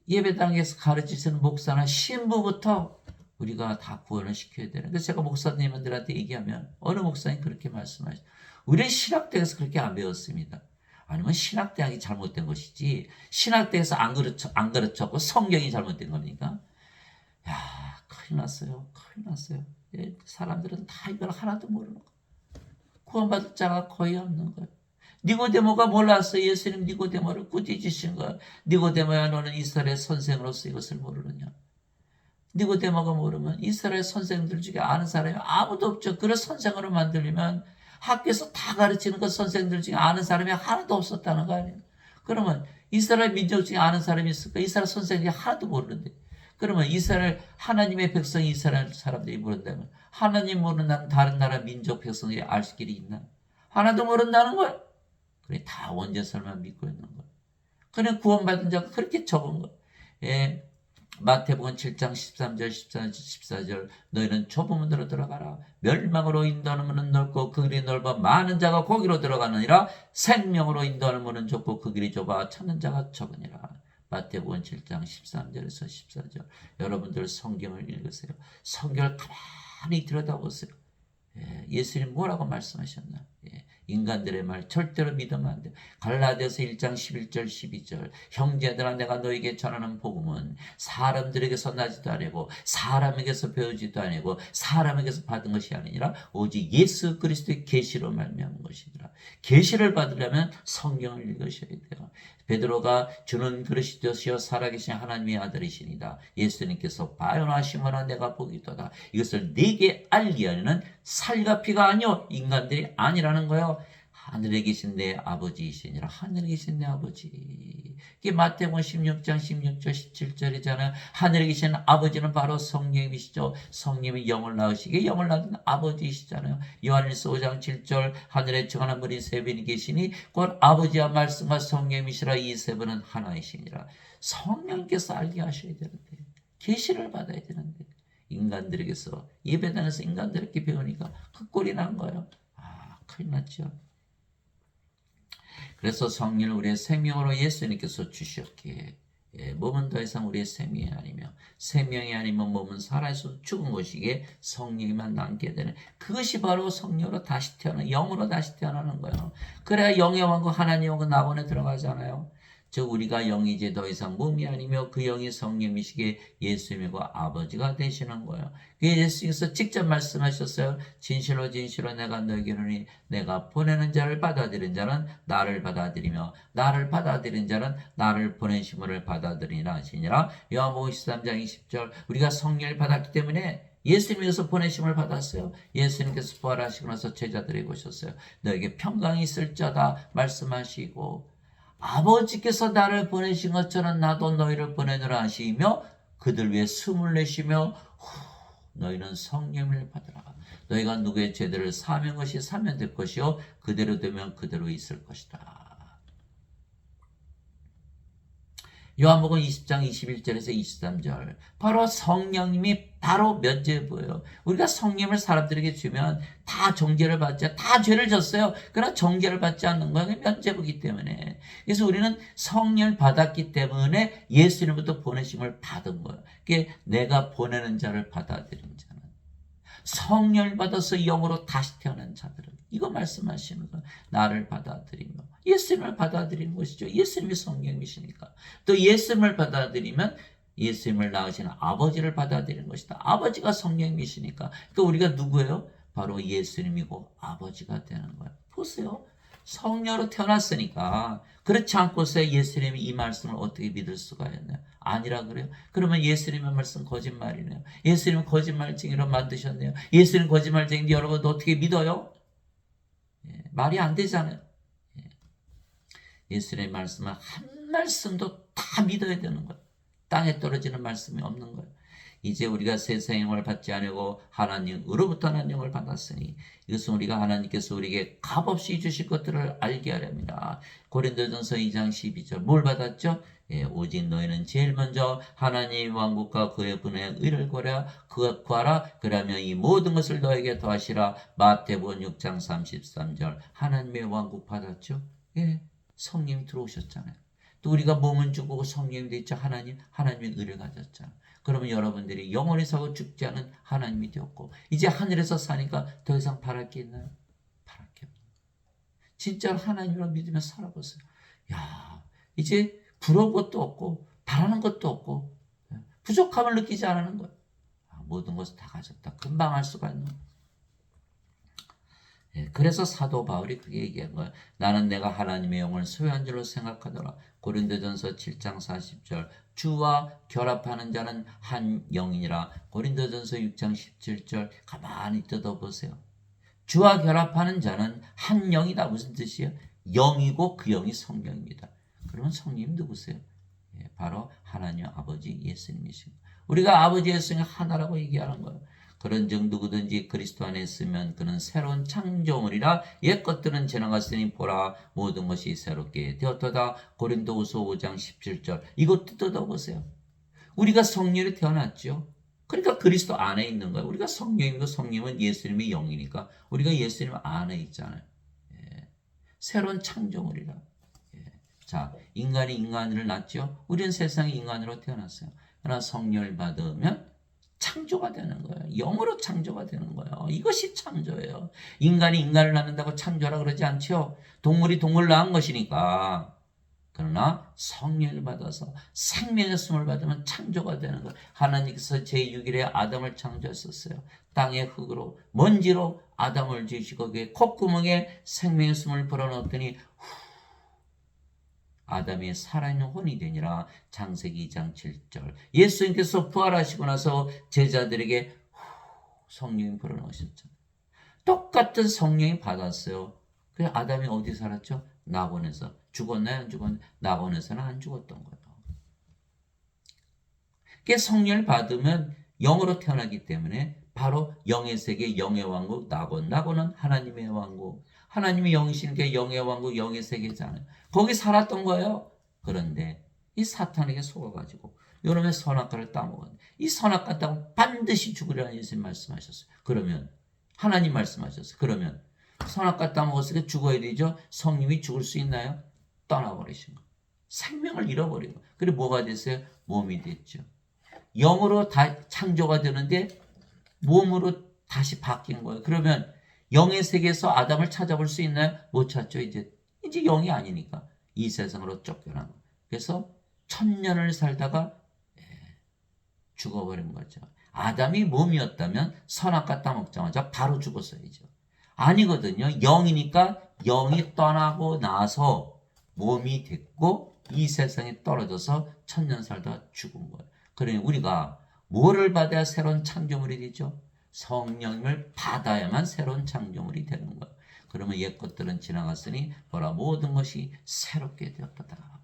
예배당에서 가르치시는 목사나 신부부터 우리가 다 구원을 시켜야 되는. 그래서 제가 목사님들한테 얘기하면 어느 목사님 그렇게 말씀하시죠. 우리는 신학대에서 그렇게 안 배웠습니다. 아니면 신학대학이 잘못된 것이지 신학대에서 안 가르쳤고 성경이 잘못된 겁니까? 야, 큰일 났어요. 큰일 났어요. 사람들은 다 이걸 하나도 모르는 거예요. 구원받을 자가 거의 없는 거예요. 니고데모가 몰랐어요. 예수님 니고데모를 꾸짖으신 거예요. 니고데모야 너는 이스라엘의 선생으로서 이것을 모르느냐. 니고데모가 모르면 이스라엘 선생들 중에 아는 사람이 아무도 없죠. 그걸 선생으로 만들려면 학교에서 다 가르치는 그 선생들 중에 아는 사람이 하나도 없었다는 거 아니에요. 그러면 이스라엘 민족 중에 아는 사람이 있을까? 이스라엘 선생들이 하나도 모르는데. 그러면 이스라엘 하나님의 백성이 이스라엘 사람들이 모른다면 하나님 모르는 다른 나라 민족 백성들이 알 길이 있나? 하나도 모른다는 거예요. 그래 다 원죄설만 믿고 있는 거예요. 그래 구원받은 자가 그렇게 적은 거예요. 마태복음 7장 13절 14절 너희는 좁은 문으로 들어가라. 멸망으로 인도하는 문은 넓고 그 길이 넓어 많은 자가 거기로 들어가느니라. 생명으로 인도하는 문은 좁고 그 길이 좁아 찾는 자가 적으니라. 마태복음 7장 13절에서 14절. 여러분들 성경을 읽으세요. 성경을 가만히 들여다보세요. 예수님 뭐라고 말씀하셨나? 인간들의 말 절대로 믿으면 안 돼요. 갈라디아서 1장 11절 12절 형제들아 내가 너에게 전하는 복음은 사람들에게서 나지도 아니고 사람에게서 배우지도 아니고 사람에게서 받은 것이 아니라 오직 예수 그리스도의 계시로 말미암은 것이더라. 계시를 받으려면 성경을 읽으셔야 돼요. 베드로가 주는 그릇이 되시어 살아계신 하나님의 아들이시니다. 예수님께서 바요나시므라 내가 보기도다. 이것을 네게 알게 하려는 살과 피가 아니요 인간들이 아니라는 거예요. 하늘에 계신 내 아버지이시니라. 하늘에 계신 내 아버지. 이게 마태복음 16장 16절 17절이잖아요. 하늘에 계신 아버지는 바로 성령님이시죠. 성령님이 영을 낳으시게 영을 낳은 아버지이시잖아요. 요한일서 5장 7절 하늘에 정하는 분이 세 분이 계시니 곧 아버지와 말씀과 성령님이시라. 이 세 분은 하나이시니라. 성령께서 알게 하셔야 되는데 계시를 받아야 되는데 인간들에게서 예배당에서 인간들에게 배우니까 그 꼴이 난 거예요. 큰일 났죠. 그래서 성령을 우리의 생명으로 예수님께서 주셨기에 몸은 더 이상 우리의 생명이 아니며 생명이 아니면 몸은 살아있어 죽은 것이기에 성령만 남게 되는 그것이 바로 성령으로 다시 태어나는 영으로 다시 태어나는 거예요. 그래야 영의 왕국 하나님 왕국 낙원에 들어가잖아요. 즉 우리가 영이 이제 더 이상 몸이 아니며 그 영이 성령이시기에 예수님과 아버지가 되시는 거예요. 예수님께서 직접 말씀하셨어요. 진실로 진실로 내가 너에게 이르노니 내가 보내는 자를 받아들인 자는 나를 받아들이며 나를 받아들인 자는 나를 보내심을 받아들이라 하시니라. 요한복음 13장 20절 우리가 성령을 받았기 때문에 예수님께서 보내심을 받았어요. 예수님께서 부활하시고 나서 제자들에게 오셨어요. 너에게 평강이 있을 자다 말씀하시고 아버지께서 나를 보내신 것처럼 나도 너희를 보내노라 하시며 그들 위해 숨을 내쉬며 너희는 성령을 받으라. 너희가 누구의 죄들을 사면 것이 사면 될 것이요 그대로 되면 그대로 있을 것이다. 요한복음 20장 21절에서 23절 바로 성령님이 바로 면죄부예요. 우리가 성령을 사람들에게 주면 다 정죄를 받지 다 죄를 졌어요. 그러나 정죄를 받지 않는 거예요. 면죄부이기 때문에. 그래서 우리는 성령을 받았기 때문에 예수님부터 보내심을 받은 거예요. 그게 내가 보내는 자를 받아들인 자는 성령을 받아서 영으로 다시 태어난 자들은 이거 말씀하시는 거예요. 나를 받아들이며 예수님을 받아들이는 것이죠. 예수님이 성령이시니까. 또 예수님을 받아들이면 예수님을 낳으신 아버지를 받아들이는 것이다. 아버지가 성령이시니까. 그러니까 우리가 누구예요? 바로 예수님이고 아버지가 되는 거예요. 보세요. 성령으로 태어났으니까 그렇지 않고서 예수님이 이 말씀을 어떻게 믿을 수가 있나요? 아니라 그래요. 그러면 예수님의 말씀 거짓말이네요. 예수님은 거짓말쟁이로 만드셨네요. 예수님 거짓말쟁인데 여러분 어떻게 믿어요? 말이 안 되잖아요. 예수님의 말씀은 한 말씀도 다 믿어야 되는 거예요. 땅에 떨어지는 말씀이 없는 거예요. 이제 우리가 세상의 영을 받지 않고 하나님으로부터 난 영을 받았으니 이것은 우리가 하나님께서 우리에게 값없이 주실 것들을 알게 하렵니다. 고린도전서 2장 12절 뭘 받았죠? 오직 너희는 제일 먼저 하나님의 왕국과 그의 분의 의를 구하라. 그러면 이 모든 것을 너에게 더하시라. 마태복음 6장 33절 하나님의 왕국 받았죠? 성령이 들어오셨잖아요. 또 우리가 몸은 죽고 성령이 되었죠. 하나님의 의를 가졌잖아요. 그러면 여러분들이 영원히 사고 죽지 않은 하나님이 되었고 이제 하늘에서 사니까 더 이상 바랄 게 있나요? 바랄 게 없어요. 진짜로 하나님을 믿으며 살아보세요. 이제 부러운 것도 없고 바라는 것도 없고 부족함을 느끼지 않는 거예요. 모든 것을 다 가졌다. 금방 알 수가 있는 거예요. 그래서 사도 바울이 그게 얘기한 거예요. 나는 내가 하나님의 영을 소유한 줄로 생각하더라. 고린도전서 7장 40절 주와 결합하는 자는 한 영이니라. 고린도전서 6장 17절 가만히 뜯어보세요. 주와 결합하는 자는 한 영이다. 무슨 뜻이에요? 영이고 그 영이 성령입니다. 그러면 성령님 누구세요? 바로 하나님 아버지 예수님이십니다. 우리가 아버지 예수님 하나라고 얘기하는 거예요. 그런즉 누구든지 그리스도 안에 있으면 그는 새로운 창조물이라. 옛 것들은 지나갔으니 보라 모든 것이 새롭게 되었도다. 고린도후서 5장 17절 이것도 뜯어보세요. 우리가 성령이 태어났죠. 그러니까 그리스도 안에 있는 거예요. 우리가 성령이고 성령은 예수님의 영이니까 우리가 예수님 안에 있잖아요. 새로운 창조물이라. 자, 인간이 인간을 낳죠. 우리는 세상에 인간으로 태어났어요. 그러나 성령을 받으면 창조가 되는 거예요. 영으로 창조가 되는 거예요. 이것이 창조예요. 인간이 인간을 낳는다고 창조라 그러지 않죠. 동물이 동물을 낳은 것이니까. 그러나 성령을 받아서 생명의 숨을 받으면 창조가 되는 것. 하나님께서 제6일에 아담을 창조하셨어요. 땅의 흙으로 먼지로 아담을 지으시고 그의 콧구멍에 생명의 숨을 불어넣었더니 아담이 살아있는 혼이 되니라. 창세기 2장 7절. 예수님께서 부활하시고 나서 제자들에게 성령이 불어넣으셨잖아요. 똑같은 성령이 받았어요. 그래서 아담이 어디 살았죠? 낙원에서. 죽었나요? 안 죽었나요? 낙원에서는 안 죽었던 거예요. 그게 성령을 받으면 영으로 태어나기 때문에 바로 영의 세계, 영의 왕국, 낙원. 낙원은 하나님의 왕국. 하나님이 영이시니까 영의 왕국, 영의 세계잖아요. 거기 살았던 거예요. 그런데 이 사탄에게 속아가지고 여름에 선악과를 따먹었는데 이 선악과 따고 반드시 죽으리라는 예수님 말씀하셨어요. 그러면 하나님 말씀하셨어요. 그러면 선악과 따먹었으니까 죽어야 되죠. 성님이 죽을 수 있나요? 떠나버리신 거. 생명을 잃어버린 거. 그리고 뭐가 됐어요? 몸이 됐죠. 영으로 다 창조가 되는데 몸으로 다시 바뀐 거예요. 그러면 영의 세계에서 아담을 찾아볼 수 있나요? 못 찾죠. 이제 영이 아니니까 이 세상으로 쫓겨난 거예요. 그래서 1000년을 살다가 죽어버린 거죠. 아담이 몸이었다면 선악과 따먹자마자 바로 죽었어야죠. 아니거든요. 영이니까 영이 떠나고 나서 몸이 됐고 이 세상에 떨어져서 1000년 살다가 죽은 거예요. 그러니 우리가 뭐를 받아야 새로운 창조물이 되죠? 성령을 받아야만 새로운 창조물이 되는 거예요. 그러면 옛 것들은 지나갔으니 보라 모든 것이 새롭게 되었다.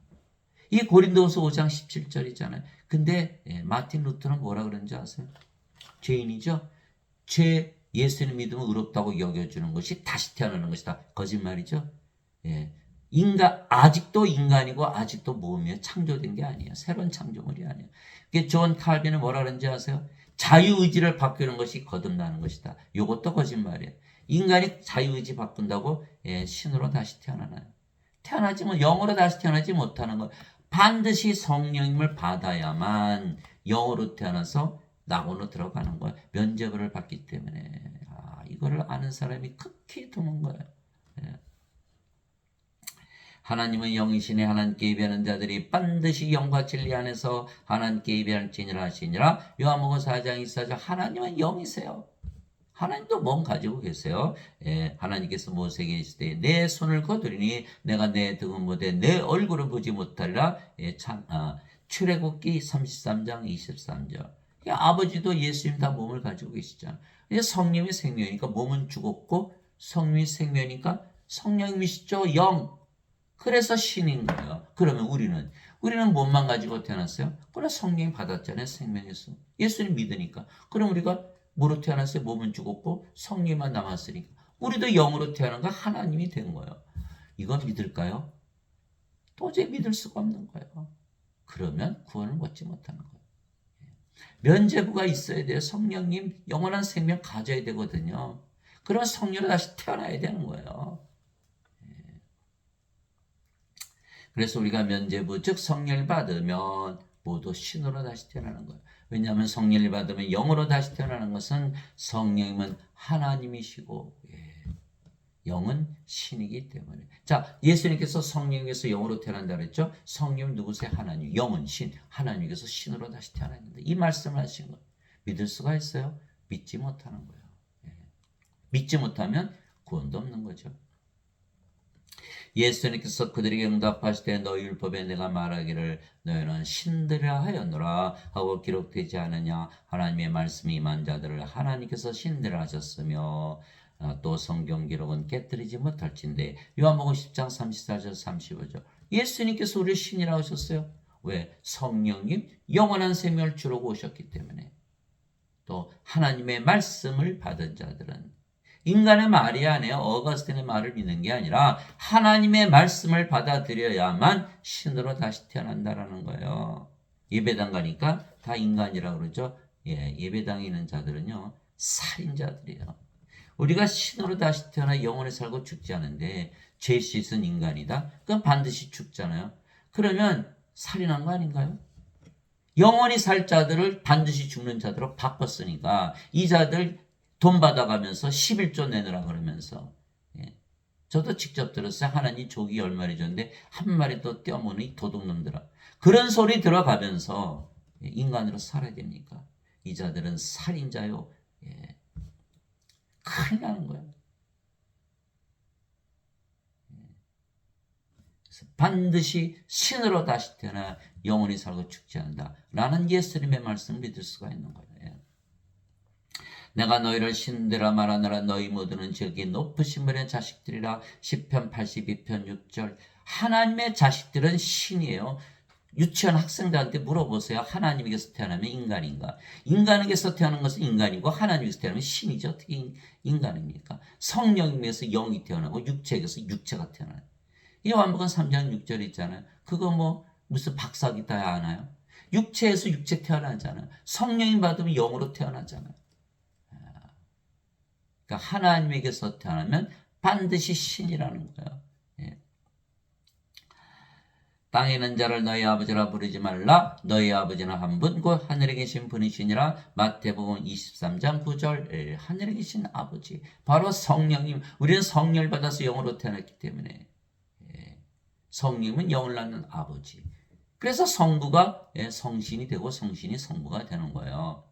이 고린도후서 5장 17절이잖아요. 근데 마틴 루터는 뭐라 그런지 아세요? 죄인이죠. 예수님 믿으면 의롭다고 여겨주는 것이 다시 태어나는 것이다. 거짓말이죠. 아직도 인간이고 아직도 몸이에요. 창조된 게 아니에요. 새로운 창조물이 아니에요. 존 칼빈은 뭐라 그런지 아세요? 자유의지를 바꾸는 것이 거듭나는 것이다. 이것도 거짓말이에요. 인간이 자유의지 바꾼다고 신으로 다시 태어나나요? 태어나지만 영으로 다시 태어나지 못하는 것. 반드시 성령님을 받아야만 영으로 태어나서 낙원으로 들어가는 거예요. 면죄부를 받기 때문에. 이거를 아는 사람이 극히 드문 거예요. 하나님은 영이시니 하나님께 예배하는 자들이 반드시 영과 진리 안에서 하나님께 예배할지니라 하시니라. 요한복음 4장 24절. 하나님은 영이세요. 하나님도 몸 가지고 계세요. 하나님께서 모세에게 이르시되 내 손을 거두리니 내가 내 등은 못해 내 얼굴을 보지 못하리라. 출애굽기 33장 23절. 아버지도 예수님 다 몸을 가지고 계시잖아요. 성령이 생명이니까 몸은 죽었고 성령이 생명이니까 성령이시죠. 영. 그래서 신인 거예요. 그러면 우리는 몸만 가지고 태어났어요. 그러나 성령이 받았잖아요. 생명의 숨. 예수님 믿으니까. 그럼 우리가 뭐로 태어났어요? 몸은 죽었고 성령만 남았으니까. 우리도 영으로 태어난 거 하나님이 된 거예요. 이거 믿을까요? 도저히 믿을 수가 없는 거예요. 그러면 구원을 얻지 못하는 거예요. 면죄부가 있어야 돼요. 성령님 영원한 생명 가져야 되거든요. 그러면 성령으로 다시 태어나야 되는 거예요. 그래서 우리가 면죄부 즉 성령을 받으면 모두 신으로 다시 태어나는 거예요. 왜냐하면 성령을 받으면 영으로 다시 태어나는 것은 성령님은 하나님이시고 영은 신이기 때문에. 자, 예수님께서 성령에서 영으로 태어난다 그랬죠? 성령 누구세요? 하나님. 영은 신. 하나님께서 신으로 다시 태어났는데 이 말씀을 하신 거 믿을 수가 있어요? 믿지 못하는 거예요. 믿지 못하면 구원도 없는 거죠. 예수님께서 그들에게 응답하실 때 너희 율법에 내가 말하기를 너희는 신들이라 하였노라 하고 기록되지 않으냐. 하나님의 말씀이 임한 자들을 하나님께서 신들이라 하셨으며 또 성경 기록은 깨뜨리지 못할진대. 요한복음 10장 34절 35절. 예수님께서 우리를 신이라고 하셨어요. 왜? 성령님 영원한 생명을 주려고 오셨기 때문에. 또 하나님의 말씀을 받은 자들은 인간의 말이 아니에요. 어거스틴의 말을 믿는 게 아니라 하나님의 말씀을 받아들여야만 신으로 다시 태어난다라는 거예요. 예배당 가니까 다 인간이라고 그러죠. 예배당에 있는 자들은요. 살인자들이에요. 우리가 신으로 다시 태어나 영원히 살고 죽지 않은데 죄 씻은 인간이다. 그럼 반드시 죽잖아요. 그러면 살인한 거 아닌가요? 영원히 살 자들을 반드시 죽는 자들로 바꿨으니까 이 자들 돈 받아가면서 11조 내느라 그러면서 저도 직접 들었어요. 하나님 조기 10마리 줬는데 한 마리도 떼어먹는 도둑놈들아. 그런 소리 들어가면서 인간으로 살아야 됩니까? 이 자들은 살인자요. 예, 큰일 나는 거예요. 반드시 신으로 다시 태어나 영원히 살고 죽지 않는다. 라는 예수님의 말씀을 믿을 수가 있는 거예요. 내가 너희를 신들아 말하느라 너희 모두는 저기 높으신 분의 자식들이라. 시편 82편 6절. 하나님의 자식들은 신이에요. 유치원 학생들한테 물어보세요. 하나님에게서 태어나면 인간인가? 인간에게서 태어난 것은 인간이고 하나님에게서 태어나면 신이죠. 어떻게 인간입니까? 성령에게서 영이 태어나고 육체에게서 육체가 태어나요. 요한복음 3장 6절 있잖아요. 그거 뭐 무슨 박사기 따야 하나요? 육체에서 육체 태어나잖아요. 성령이 받으면 영으로 태어나잖아요. 그러니까 하나님에게서 태어나면 반드시 신이라는 거예요. 예. 땅에 있는 자를 너희 아버지라 부르지 말라. 너희 아버지는 한 분 곧 하늘에 계신 분이시니라. 마태복음 23장 9절. 예. 하늘에 계신 아버지 바로 성령님. 우리는 성령을 받아서 영으로 태어났기 때문에 성령은 영을 낳는 아버지. 그래서 성부가 성신이 되고 성신이 성부가 되는 거예요.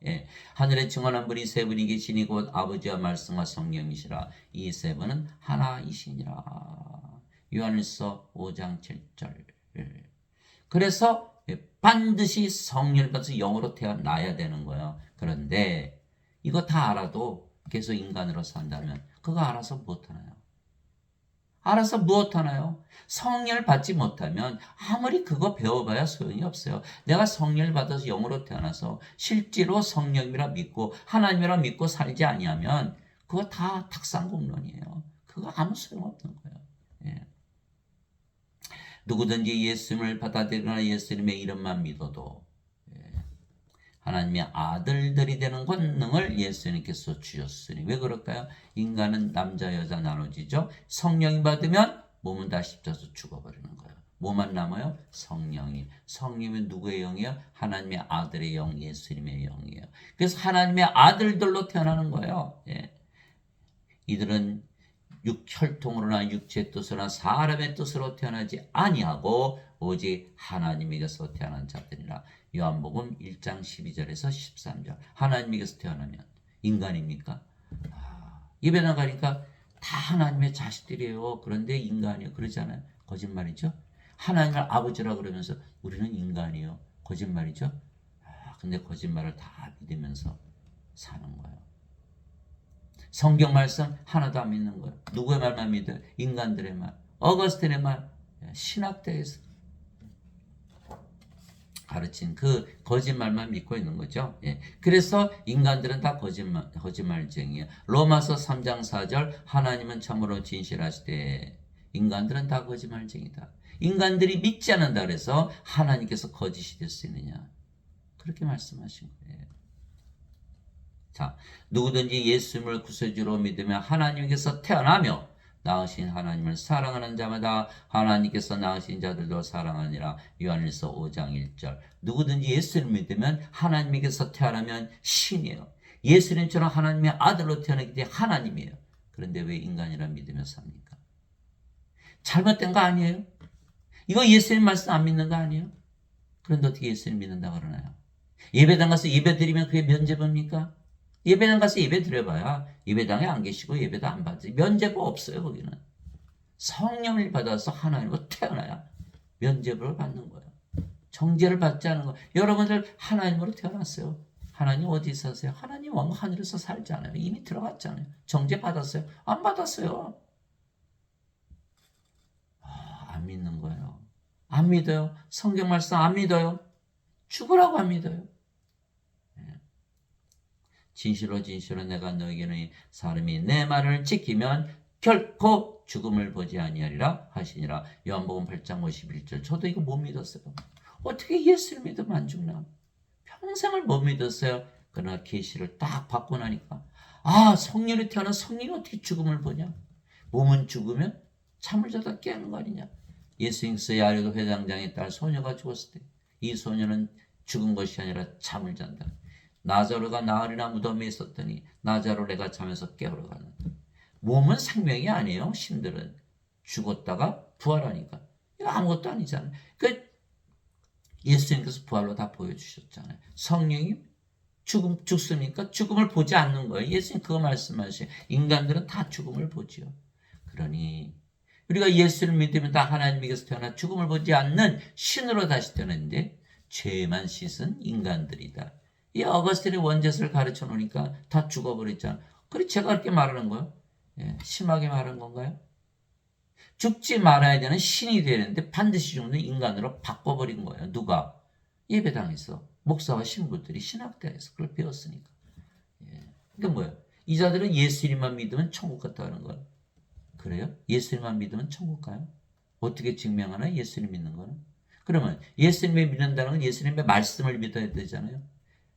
하늘에 증언한 분이 세 분이 계시니 곧 아버지와 말씀과 성령이시라. 이 세 분은 하나이시니라. 요한일서 5장 7절. 그래서 반드시 성령을 받아서 영으로 태어나야 되는 거예요. 그런데 이거 다 알아도 계속 인간으로 산다면 그거 알아서 못하나요? 알아서 무엇하나요? 성령을 받지 못하면 아무리 그거 배워봐야 소용이 없어요. 내가 성령을 받아서 영으로 태어나서 실제로 성령이라 믿고 하나님이라 믿고 살지 아니하면 그거 다 탁상공론이에요. 그거 아무 소용없는 거예요. 예. 누구든지 예수님을 받아들이거나 예수님의 이름만 믿어도 하나님의 아들들이 되는 권능을 예수님께서 주셨으니. 왜 그럴까요? 인간은 남자 여자 나눠지죠. 성령이 받으면 몸은 다 십자서 죽어버리는 거예요. 뭐만 남아요? 성령이. 성령은 누구의 영이에요? 하나님의 아들의 영, 예수님의 영이에요. 그래서 하나님의 아들들로 태어나는 거예요. 이들은 혈통으로나 육체의 뜻으로나 사람의 뜻으로 태어나지 아니하고 오직 하나님에게서 태어난 자들이라. 요한복음 1장 12절에서 13절. 하나님에게서 태어나면 인간입니까? 입에 나가니까 다 하나님의 자식들이에요. 그런데 인간이에요. 그러잖아요. 거짓말이죠. 하나님을 아버지라 그러면서 우리는 인간이에요. 거짓말이죠. 근데 거짓말을 다 믿으면서 사는 거예요. 성경 말씀 하나도 안 믿는 거예요. 누구의 말만 믿어요? 인간들의 말. 어거스틴의 말. 신학대에서 가르친 그 거짓말만 믿고 있는 거죠. 그래서 인간들은 다 거짓말쟁이에요. 로마서 3장 4절. 하나님은 참으로 진실하시되 인간들은 다 거짓말쟁이다. 인간들이 믿지 않는다 그래서 하나님께서 거짓이 될 수 있느냐. 그렇게 말씀하신 거예요. 자, 누구든지 예수님을 구세주로 믿으며 하나님께서 태어나며 낳으신 하나님을 사랑하는 자마다 하나님께서 낳으신 자들도 사랑하니라. 요한일서 5장 1절. 누구든지 예수를 믿으면 하나님에게서 태어나면 신이에요. 예수님처럼 하나님의 아들로 태어나기 때문에 하나님이에요. 그런데 왜 인간이라 믿으며 삽니까? 잘못된 거 아니에요? 이거 예수님 말씀 안 믿는 거 아니에요? 그런데 어떻게 예수님 믿는다고 그러나요? 예배당 가서 예배 드리면 그게 면죄부입니까? 예배당 가서 예배 드려봐야 예배당에 안 계시고 예배도 안 받지. 면죄부 없어요. 거기는. 성령을 받아서 하나님으로 태어나야 면죄부를 받는 거예요. 정죄를 받지 않은 거예요. 여러분들 하나님으로 태어났어요. 하나님 어디 사세요? 하나님 왕 하늘에서 살잖아요. 이미 들어갔잖아요. 정죄 받았어요? 안 받았어요. 안 믿는 거예요. 안 믿어요. 성경 말씀 안 믿어요. 죽으라고 안 믿어요. 진실로 진실로 내가 너에게는 사람이 내 말을 지키면 결코 죽음을 보지 아니하리라 하시니라. 요한복음 8장 51절. 저도 이거 못 믿었어요. 어떻게 예수를 믿으면 안 죽나? 평생을 못 믿었어요. 그러나 계시를 딱 받고 나니까 성령이 태어난 성령이 어떻게 죽음을 보냐? 몸은 죽으면 잠을 자다 깨는 거 아니냐? 예수님께서 야이로 회장장의 딸 소녀가 죽었을 때 이 소녀는 죽은 것이 아니라 잠을 잔다. 나자로가 나흘이나 무덤에 있었더니 나자로 내가 잠에서 깨우러 가는. 몸은 생명이 아니에요. 신들은. 죽었다가 부활하니까. 이거 아무것도 아니잖아요. 그 예수님께서 부활로 다 보여주셨잖아요. 성령이 죽습니까? 죽음을 보지 않는 거예요. 예수님 그거 말씀하시죠. 인간들은 다 죽음을 보지요. 그러니 우리가 예수를 믿으면 다 하나님에게서 태어나 죽음을 보지 않는 신으로 다시 태어났는데 죄만 씻은 인간들이다. 이 어거스틴의 원죄를 가르쳐 놓으니까 다 죽어버렸잖아. 그래 제가 그렇게 말하는 거예요. 예, 심하게 말한 건가요? 죽지 말아야 되는 신이 되는데 반드시 죽는 인간으로 바꿔버린 거예요. 누가? 예배당에서 목사와 신부들이 신학대에서 그걸 배웠으니까. 예. 그게 뭐예요? 이 자들은 예수님만 믿으면 천국 갔다는 거예요. 그래요? 예수님만 믿으면 천국 가요? 어떻게 증명하나? 예수님 믿는 거는? 그러면 예수님을 믿는다는 건 예수님의 말씀을 믿어야 되잖아요.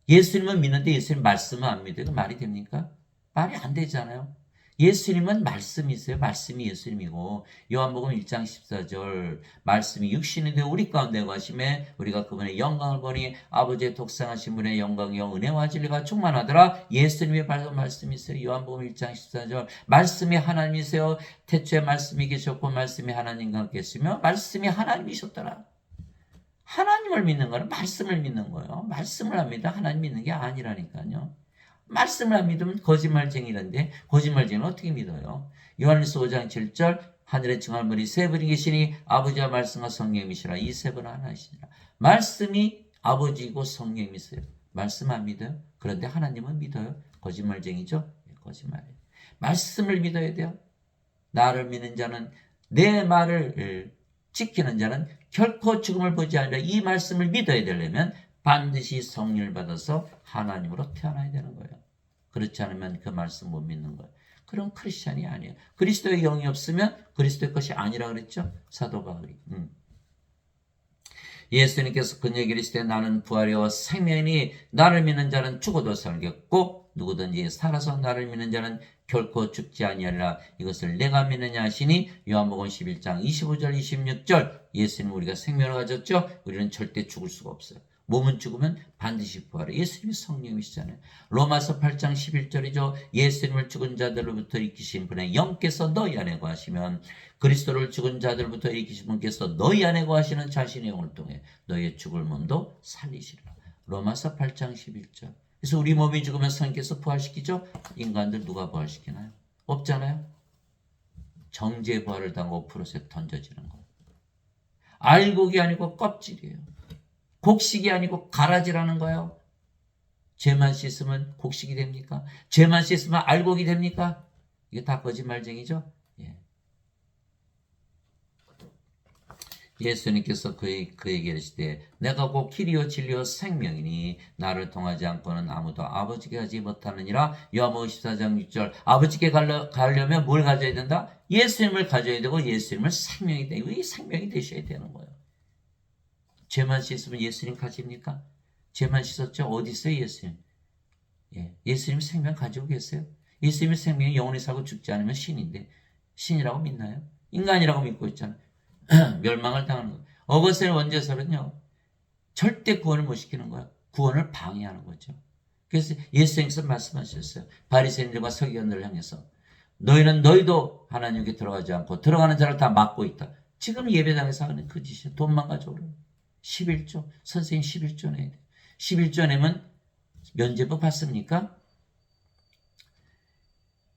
예수님은 믿는데 예수님 말씀은 안 믿어요. 말이 됩니까? 말이 안 되잖아요. 예수님은 말씀이세요. 말씀이 예수님이고 요한복음 1장 14절 말씀이 육신이 되어 우리 가운데 거하심에 우리가 그분의 영광을 보니 아버지의 독생하신 분의 영광이요 은혜와 진리가 충만하더라. 예수님의 말씀이세요. 요한복음 1장 14절 말씀이 하나님이세요. 태초에 말씀이 계셨고 말씀이 하나님과 함께 했으며 말씀이 하나님이셨더라. 하나님을 믿는 거는 말씀을 믿는 거예요. 말씀을 안 믿어 하나님 믿는 게 아니라니까요. 말씀을 안 믿으면 거짓말쟁이란데 거짓말쟁이는 어떻게 믿어요? 요한일서 5장 7절 하늘에 증할 분이 세 분이 계시니 아버지와 말씀과 성령이시라. 이 세 분은 하나이시니라. 말씀이 아버지이고 성령이세요. 말씀 안 믿어요? 그런데 하나님은 믿어요. 거짓말쟁이죠? 거짓말이에요. 말씀을 믿어야 돼요. 나를 믿는 자는 내 말을 지키는 자는 결코 죽음을 보지 아니라 이 말씀을 믿어야 되려면 반드시 성령을 받아서 하나님으로 태어나야 되는 거예요. 그렇지 않으면 그 말씀 못 믿는 거예요. 그럼 크리스찬이 아니에요. 그리스도의 영이 없으면 그리스도의 것이 아니라 그랬죠. 사도 바울이. 예수님께서 그녀에게 이르시되 나는 부활이요 생명이니 나를 믿는 자는 죽어도 살겠고 누구든지 살아서 나를 믿는 자는 결코 죽지 아니하리라. 이것을 내가 믿느냐 하시니 요한복음 11장 25절 26절 예수님 우리가 생명을 가졌죠. 우리는 절대 죽을 수가 없어요. 몸은 죽으면 반드시 부활해. 예수님이 성령이시잖아요. 로마서 8장 11절이죠. 예수님을 죽은 자들로부터 일으키신 분의 영께서 너희 안에 거하시면 그리스도를 죽은 자들로부터 일으키신 분께서 너희 안에 거하시는 자신의 영을 통해 너희의 죽을 몸도 살리시리라. 로마서 8장 11절. 그래서 우리 몸이 죽으면 성령께서 부활시키죠. 인간들 누가 부활시키나요? 없잖아요. 정죄의 부활을 당하고 프로세 던져지는 거예요. 알곡이 아니고 껍질이에요. 곡식이 아니고 가라지라는 거예요. 죄만 씻으면 곡식이 됩니까? 죄만 씻으면 알곡이 됩니까? 이게 다 거짓말쟁이죠. 예. 예수님께서 그에게 이르시되 내가 곧 길이요 진리요 생명이니 나를 통하지 않고는 아무도 아버지께 가지 못하느니라. 요한복음 14장 6절 아버지께 가려면 뭘 가져야 된다? 예수님을 가져야 되고 예수님을 생명이 되고 이 생명이 되셔야 되는 거예요. 죄만 씻으면 예수님 가집니까? 죄만 씻었죠? 어디 있어요 예수님? 예, 예수님 생명 가지고 계세요? 예수님의 생명이 영원히 살고 죽지 않으면 신인데 신이라고 믿나요? 인간이라고 믿고 있잖아요. 멸망을 당하는 거예요. 어거스틴 원죄설은요 절대 구원을 못 시키는 거예요. 구원을 방해하는 거죠. 그래서 예수님께서 말씀하셨어요. 바리새인들과 서기관들을 향해서 너희도 하나님께 들어가지 않고 들어가는 자를 다 막고 있다. 지금 예배당에서 하는 그 짓이에요. 돈만 가져오래요. 11조. 선생님 11조 내야 돼. 11조 내면 면죄부 받습니까?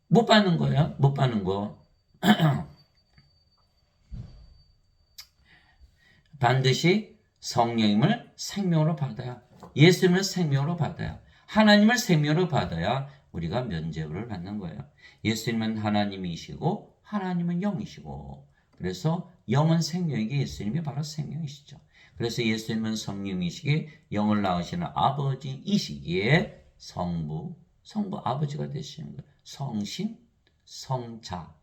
못 받는 거예요. 못 받는 거. 반드시 성령님을 생명으로 받아야, 예수님을 생명으로 받아야, 하나님을 생명으로 받아야 우리가 면죄부를 받는 거예요. 예수님은 하나님이시고 하나님은 영이시고 그래서 영은 생명이기에 예수님이 바로 생명이시죠. 그래서 예수님은 성령이시기에 영을 낳으시는 아버지이시기에 성부 아버지가 되시는 거예요. 성신, 성자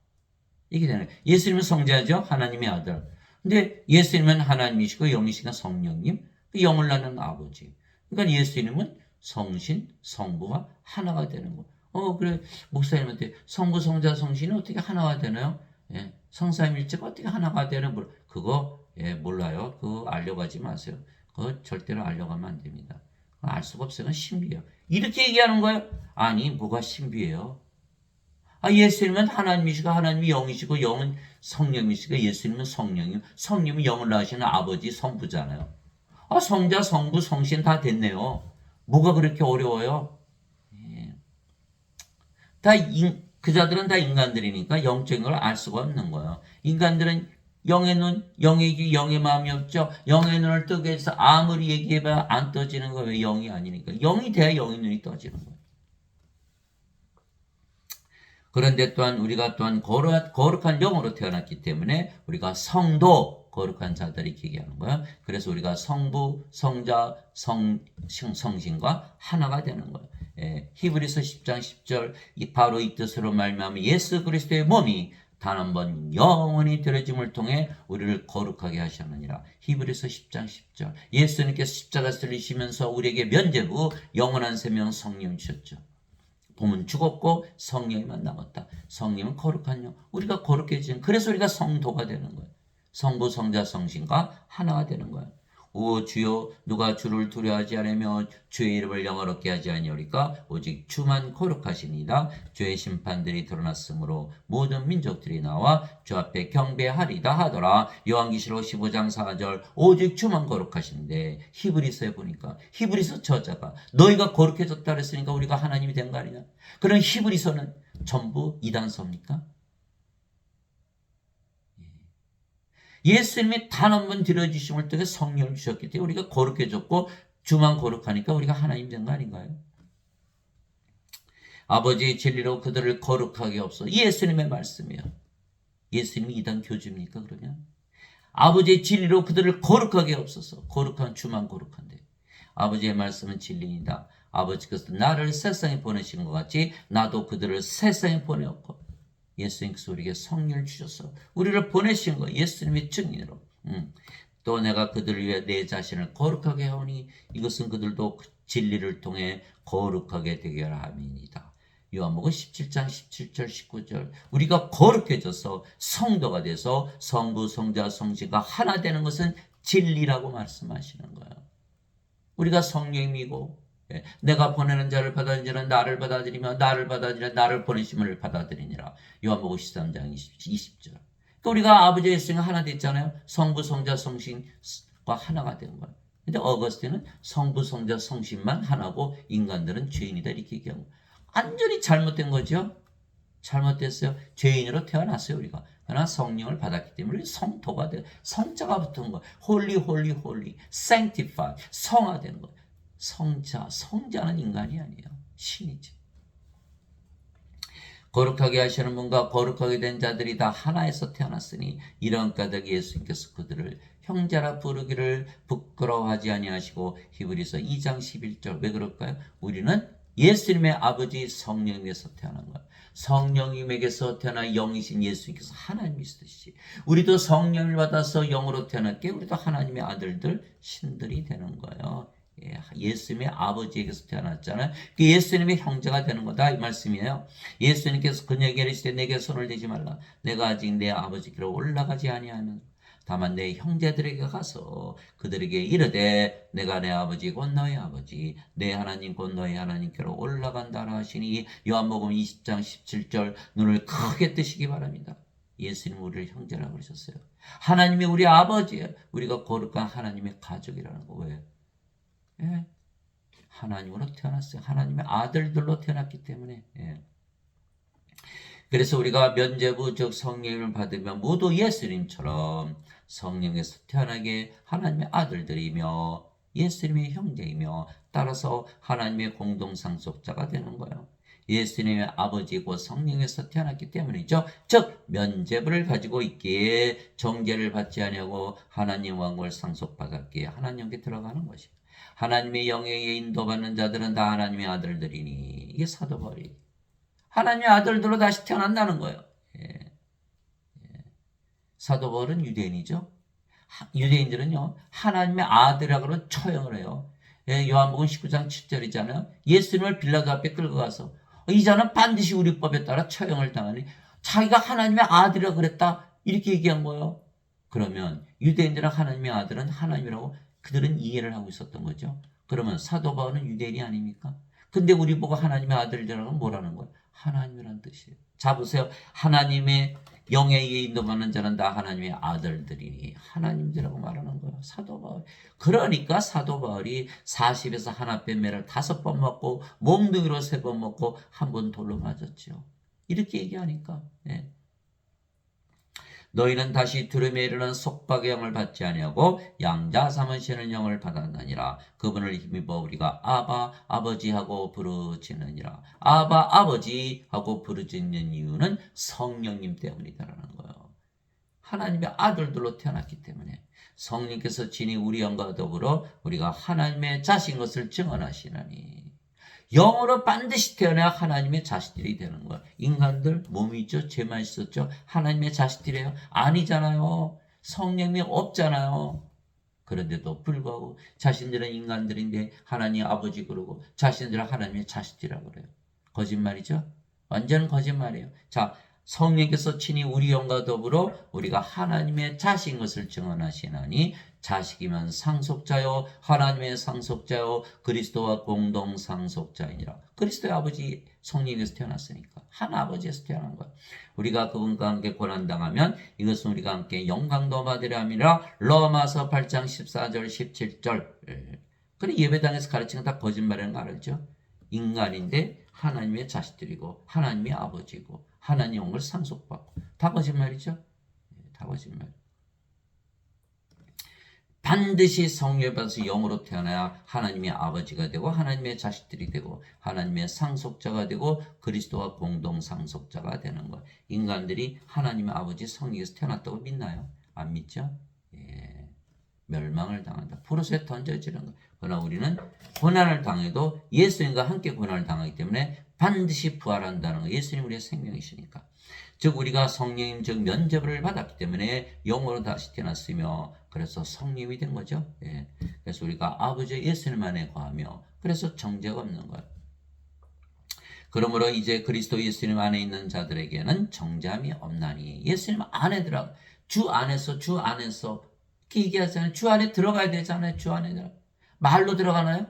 이게 되는 거예요. 예수님은 성자죠. 하나님의 아들. 근데 예수님은 하나님이시고 영이시가 성령님, 영을 낳는 아버지. 그러니까 예수님은 성신, 성부가 하나가 되는 거예요. 그래 목사님한테 성부, 성자, 성신이 어떻게 하나가 되나요? 예, 성삼일체가 어떻게 하나가 되는 거 그거 몰라요. 그거 알려고 하지 마세요. 그거 절대로 알려고 하면 안 됩니다. 알 수가 없어요. 신비예요. 이렇게 얘기하는 거예요. 아니 뭐가 신비해요? 예수님은 하나님이시고 하나님이 영이시고 영은 성령이시고 예수님은 성령이요. 성령이 영을 낳으시는 아버지 성부잖아요. 성자, 성부, 성신 다 됐네요. 뭐가 그렇게 어려워요? 예. 그 자들은 다 인간들이니까 영적인 걸 알 수가 없는 거예요. 인간들은 영의 눈, 영의 귀, 영의 마음이 없죠. 영의 눈을 뜨게 해서 아무리 얘기해봐야 안 떠지는 거예요. 왜 영이 아니니까. 영이 돼야 영의 눈이 떠지는 거예요. 그런데 또한 우리가 또한 거룩한 영으로 태어났기 때문에 우리가 성도, 거룩한 자들이 얘기하는 거예요. 그래서 우리가 성부, 성자, 성신과 하나가 되는 거예요. 히브리서 10장 10절 바로 이 뜻으로 말미암아 예수 그리스도의 몸이 단 한 번 영원히 들어짐을 통해 우리를 거룩하게 하셨느니라. 히브리서 10장 10절 예수님께서 십자가 들리시면서 우리에게 면죄부 영원한 생명 성령 주셨죠. 몸은 죽었고 성령이만 남았다. 성령은 거룩한 영. 우리가 거룩해지는 그래서 우리가 성도가 되는 거예요. 성부, 성자, 성신과 하나가 되는 거예요. 오 주여 누가 주를 두려워하지 않으며 주의 이름을 영화롭게 하지 아니하리까 오직 주만 거룩하시니이다. 주의 심판들이 드러났으므로 모든 민족들이 나와 주 앞에 경배하리다 하더라. 요한계시록 15장 4절 오직 주만 거룩하신데 히브리서에 보니까 히브리서 저자가 너희가 거룩해졌다 그랬으니까 우리가 하나님이 된 거 아니냐. 그럼 히브리서는 전부 이단서입니까? 예수님이 단 한 번 들여주심을 통해 성령을 주셨기 때문에 우리가 거룩해졌고 주만 거룩하니까 우리가 하나님 된 거 아닌가요? 아버지의 진리로 그들을 거룩하게 없어. 예수님의 말씀이에요. 예수님이 이단 교주입니까 그러면? 아버지의 진리로 그들을 거룩하게 없어서 거룩한 주만 거룩한데 아버지의 말씀은 진리이다. 아버지께서 나를 세상에 보내신 것 같이 나도 그들을 세상에 보내었고 예수님께서 우리에게 성령을 주셔서 우리를 보내신 거 예수님의 증인으로 또 내가 그들을 위해 내 자신을 거룩하게 하오니 이것은 그들도 진리를 통해 거룩하게 되게 하라 함이니이다. 요한복음 17장 17절 19절 우리가 거룩해져서 성도가 돼서 성부 성자 성신과 하나 되는 것은 진리라고 말씀하시는 거예요. 우리가 성령이고 내가 보내는 자를 받아들이는 나를 받아들이며 나를 받아들이는 나를 보내심을 받아들이니라. 요한복음 13장 20절. 그러니까 우리가 아버지 예수님과 하나 됐잖아요. 성부 성자 성신과 하나가 된 거예요. 근데 어거스틴은 성부 성자 성신만 하나고 인간들은 죄인이다 이렇게 얘기한 거예요. 완전히 잘못된 거죠. 잘못됐어요. 죄인으로 태어났어요 우리가. 그러나 성령을 받았기 때문에 성도가 돼요. 성자가 붙은 거예요. 홀리 홀리 홀리 sanctify 성화되는 거예요. 성자는 인간이 아니에요. 신이지. 거룩하게 하시는 분과 거룩하게 된 자들이 다 하나에서 태어났으니 이런 까닭에 예수님께서 그들을 형제라 부르기를 부끄러워하지 아니하시고 히브리서 2장 11절 왜 그럴까요? 우리는 예수님의 아버지 성령에서 태어난 거예요. 성령님에게서 태어난 영이신 예수님께서 하나님이시듯이 우리도 성령을 받아서 영으로 태어났기에 우리도 하나님의 아들들 신들이 되는 거예요. 예수님의 아버지에게서 태어났잖아요. 그 예수님의 형제가 되는 거다 이 말씀이에요. 예수님께서 그녀에게 이르시되 내게 손을 대지 말라. 내가 아직 내 아버지께로 올라가지 아니하면 다만 내 형제들에게 가서 그들에게 이르되 내가 내 아버지 곧 너희 아버지 내 하나님 곧 너희 하나님께로 올라간다라 하시니 요한복음 20장 17절 눈을 크게 뜨시기 바랍니다. 예수님 우리를 형제라고 그러셨어요. 하나님이 우리 아버지예요. 우리가 거룩한 하나님의 가족이라는 거. 왜? 하나님으로 태어났어요. 하나님의 아들들로 태어났기 때문에. 그래서 우리가 면죄부 즉 성령을 받으면 모두 예수님처럼 성령에서 태어나게 하나님의 아들들이며 예수님의 형제이며 따라서 하나님의 공동상속자가 되는 거예요. 예수님의 아버지고 성령에서 태어났기 때문이죠. 즉 면죄부를 가지고 있기에 정죄를 받지 아니하고 하나님 왕국을 상속받았기에 하나님께 들어가는 것이에요. 하나님의 영에 인도받는 자들은 다 하나님의 아들들이니 이게 사도 바울이 하나님의 아들들로 다시 태어난다는 거예요. 사도 바울은 유대인이죠. 유대인들은요 하나님의 아들이라고는 처형을 해요. 요한복음 19장 7절이잖아요. 예수님을 빌라도 앞에 끌고 가서 이 자는 반드시 우리 법에 따라 처형을 당하니 자기가 하나님의 아들이라고 그랬다 이렇게 얘기한 거예요. 그러면 유대인들은 하나님의 아들은 하나님이라고 그들은 이해를 하고 있었던 거죠. 그러면 사도 바울은 유대인이 아닙니까? 근데 우리 보고 하나님의 아들이라고 뭐라는 거예요? 하나님이란 뜻이에요. 자 보세요. 하나님의 영에 의해 인도받는 자는 다 하나님의 아들들이니 하나님들이라고 말하는 거예요. 사도 바울. 그러니까 사도 바울이 40에서 하나 뺀 매를 5번 먹고 몽둥이로 3번 먹고 1번 돌로 맞았죠. 이렇게 얘기하니까 예. 너희는 다시 두려움에 이르는 속박의 영을 받지 아니하고 양자 삼으시는 영을 받았느니라. 그분을 힘입어 우리가 아바 아버지 하고 부르짖느니라. 아바 아버지 하고 부르짖는 이유는 성령님 때문이다라는 거예요. 하나님의 아들들로 태어났기 때문에 성령께서 친히 우리 영과 더불어 우리가 하나님의 자식인 것을 증언하시나니 영으로 반드시 태어나야 하나님의 자식들이 되는 거야. 인간들 몸이 있죠. 죄만 있었죠. 하나님의 자식들이에요. 아니잖아요. 성령이 없잖아요. 그런데도 불구하고 자신들은 인간들인데 하나님 아버지 그러고 자신들은 하나님의 자식들이라고 그래요. 거짓말이죠. 완전 거짓말이에요. 자, 성령께서 친히 우리 영과 더불어 우리가 하나님의 자식인 것을 증언하시나니 자식이면 상속자요 하나님의 상속자요 그리스도와 공동 상속자이니라. 그리스도의 아버지 성령에서 태어났으니까 하나 아버지에서 태어난 거야. 우리가 그분과 함께 고난당하면 이것은 우리가 함께 영광도 받으려 함이라. 로마서 8장 14절 17절. 그래 예배당에서 가르치는 다 거짓말이라는 거 알죠? 인간인데 하나님의 자식들이고 하나님의 아버지고 하나님 영을 상속받고 다 거짓말이죠? 다 거짓말. 반드시 성령을 받아서 영으로 태어나야 하나님의 아버지가 되고 하나님의 자식들이 되고 하나님의 상속자가 되고 그리스도와 공동 상속자가 되는 것. 인간들이 하나님의 아버지 성령에서 태어났다고 믿나요? 안 믿죠? 예. 멸망을 당한다. 포로수에 던져지는 것. 그러나 우리는 고난을 당해도 예수님과 함께 고난을 당하기 때문에 반드시 부활한다는 거. 예수님 우리의 생명이시니까. 즉 우리가 성령님 즉 면죄부를 받았기 때문에 영으로 다시 태어났으며 그래서 성령이 된 거죠. 예. 그래서 우리가 아버지 예수님 안에 거하며 그래서 정죄가 없는 거예요. 그러므로 이제 그리스도 예수님 안에 있는 자들에게는 정죄함이 없나니 예수님 안에 들어가 주 안에서 이렇게 얘기하잖아요. 주 안에 들어가야 되잖아요. 주 안에 들어가. 말로 들어가나요?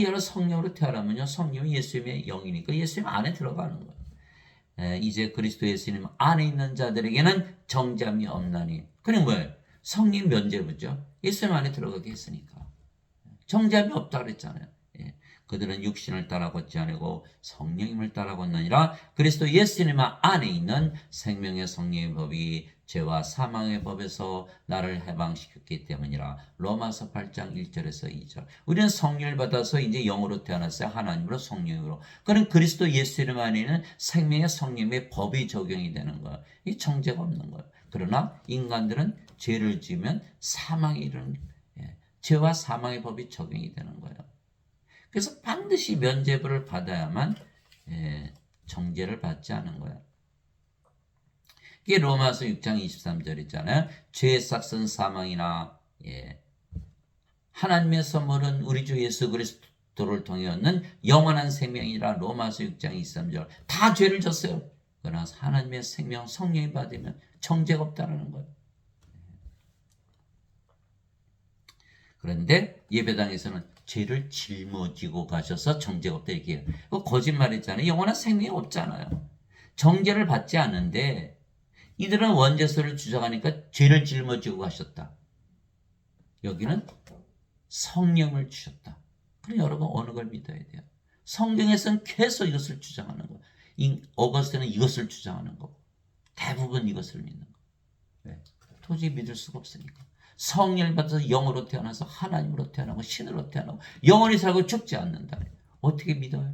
여러 성령으로 태어나면요. 성령이 예수님의 영이니까 예수님 안에 들어가는 거예요. 이제 그리스도 예수님 안에 있는 자들에게는 정죄함이 없나니. 그는 뭐예요? 성령 면죄부죠. 예수님 안에 들어가게 했으니까. 정죄함이 없다 그랬잖아요. 예. 그들은 육신을 따라 걷지 아니고 성령님을 따라 걷느니라. 그리스도 예수님 안에 있는 생명의 성령의 법이 죄와 사망의 법에서 나를 해방시켰기 때문이라. 로마서 8장 1절에서 2절. 우리는 성령을 받아서 이제 영으로 태어났어요. 하나님으로 성령으로. 그는 그리스도 예수님 안에 있는 생명의 성령의 법이 적용이 되는 거예요. 이 정죄가 없는 거예요. 그러나 인간들은 죄를 지으면 사망에 이르는 죄와 사망의 법이 적용이 되는 거예요. 그래서 반드시 면죄부를 받아야만 정죄를 받지 않는 거예요. 이게 로마서 6장 23절 있잖아요. 죄의 싹은 사망이나 하나님의 선물은 우리 주 예수 그리스도를 통해 얻는 영원한 생명이라. 로마서 6장 23절. 다 죄를 졌어요. 그러나 하나님의 생명 성령이 받으면 정죄가 없다는 거예요. 그런데 예배당에서는 죄를 짊어지고 가셔서 정죄가 없다 이렇게 해요. 그거 거짓말이잖아요. 영원한 생명이 없잖아요. 정죄를 받지 않는데 이들은 원죄서를 주장하니까 죄를 짊어지고 가셨다. 여기는 성령을 주셨다. 그럼 여러분 어느 걸 믿어야 돼요? 성경에서는 계속 이것을 주장하는 거예요. 어거스틴은 이것을 주장하는 거고 대부분 이것을 믿는 거예요. 왜? 도저히 믿을 수가 없으니까. 성령을 받아서 영으로 태어나서 하나님으로 태어나고 신으로 태어나고 영원히 살고 죽지 않는다. 어떻게 믿어요?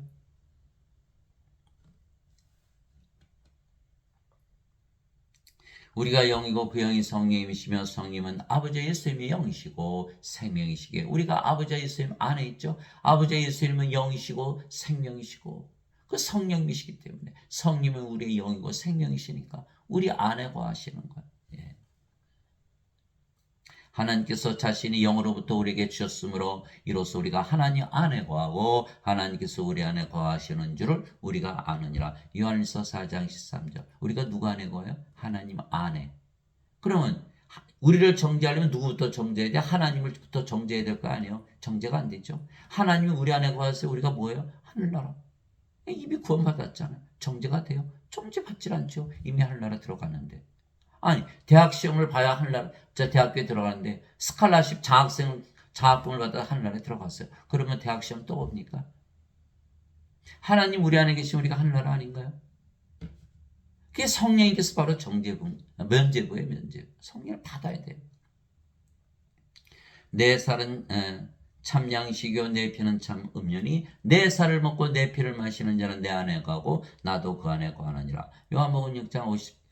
우리가 영이고 그 영이 성령이시며 성령은 아버지 예수님의 영이시고 생명이시기에 우리가 아버지 예수님 안에 있죠. 아버지 예수님은 영이시고 생명이시고 그 성령이시기 때문에 성령은 우리의 영이고 생명이시니까 우리 안에 거하시는 거예요. 하나님께서 자신이 영으로부터 우리에게 주셨으므로 이로써 우리가 하나님 안에 거하고 하나님께서 우리 안에 거하시는 줄을 우리가 아느니라. 요한일서 4장 13절. 우리가 누구 안에 거해요? 하나님 안에. 그러면 우리를 정죄하려면 누구부터 정죄해야 돼? 하나님을부터 정죄해야 될 거 아니에요? 정죄가 안 되죠. 하나님이 우리 안에 거하세요. 우리가 뭐예요? 하늘나라. 이미 구원받았잖아요. 정죄가 돼요? 정죄받질 않죠. 이미 하늘나라 들어갔는데. 아니, 대학 시험을 봐야 하늘나라, 저 대학교에 들어가는데 스칼라십 장학금을 받아 하늘나라에 들어갔어요. 그러면 대학 시험 또 봅니까? 하나님 우리 안에 계시면 우리가 하늘나라 아닌가요? 그게 성령님께서 바로 면죄부예요, 면죄부. 성령을 받아야 돼요. 내 살은 참 양식이요 내 피는 참 음료니 내 살을 먹고 내 피를 마시는 자는 내 안에 거하고 나도 그 안에 거하느니라. 요한복음 6장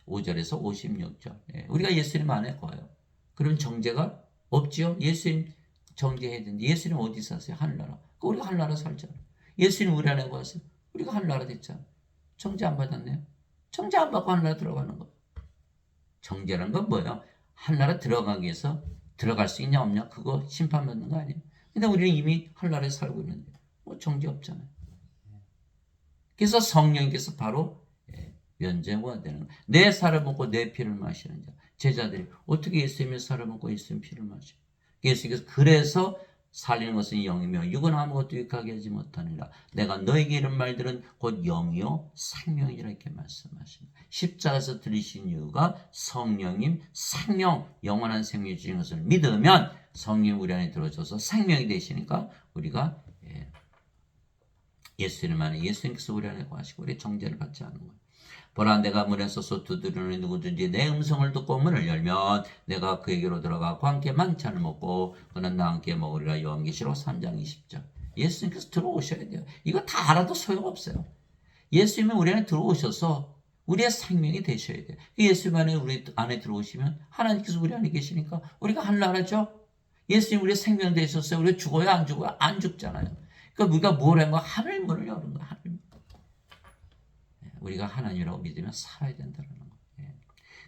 55절에서 56절. 우리가 예수님 안에 거예요. 그럼 정죄가 없지요? 예수님 정죄해야 되는데 예수님 어디 사세요? 하늘나라. 우리가 하늘나라 살잖아요. 예수님 우리 안에 거하세요. 우리가 하늘나라 됐잖아요. 정죄 안 받았네요. 정죄 안 받고 하늘나라 들어가는 거. 정죄라는 건 뭐예요? 하늘나라 들어가기 위해서 들어갈 수 있냐 없냐 그거 심판받는 거 아니에요. 근데 우리는 이미 하늘나라에 살고 있는데 뭐 정죄 없잖아요. 그래서 성령님께서 바로 면죄부가 되는 거예요. 내 살을 먹고 내 피를 마시는 자. 제자들이 어떻게 예수님의 살을 먹고 예수님의 피를 마셔? 예수님께서 그래서 살리는 것은 영이며 육은 아무것도 유익하게 하지 못하니라. 내가 너에게 이런 말들은 곧 영이요 생명이라 이렇게 말씀하십니다. 십자가에서 들리신 이유가 성령님 생명 영원한 생명이 주신 것을 믿으면 성령이 우리 안에 들어줘서 생명이 되시니까 우리가 예수님 안에 예수님께서 우리 안에 거하시고 우리 정죄를 받지 않는 거예요. 보라 내가 문에 서서 두드리는 누구든지 내 음성을 듣고 문을 열면 내가 그에게로 들어가 그 함께 만찬을 먹고 그는 나와 함께 먹으리라. 요한계시록 3장 20절. 예수님께서 들어오셔야 돼요. 이거 다 알아도 소용없어요. 예수님이 우리 안에 들어오셔서 우리의 생명이 되셔야 돼요. 예수님 안에 우리 안에 들어오시면 하나님께서 우리 안에 계시니까 우리가 하늘나라죠. 예수님 우리의 생명 되셨어요. 우리가 죽어요 안 죽어요? 안 죽잖아요. 그러니까 우리가 뭘 한 거야? 하늘 문을 여는 거야. 하늘. 우리가 하나님이라고 믿으며 살아야 된다는 거예요.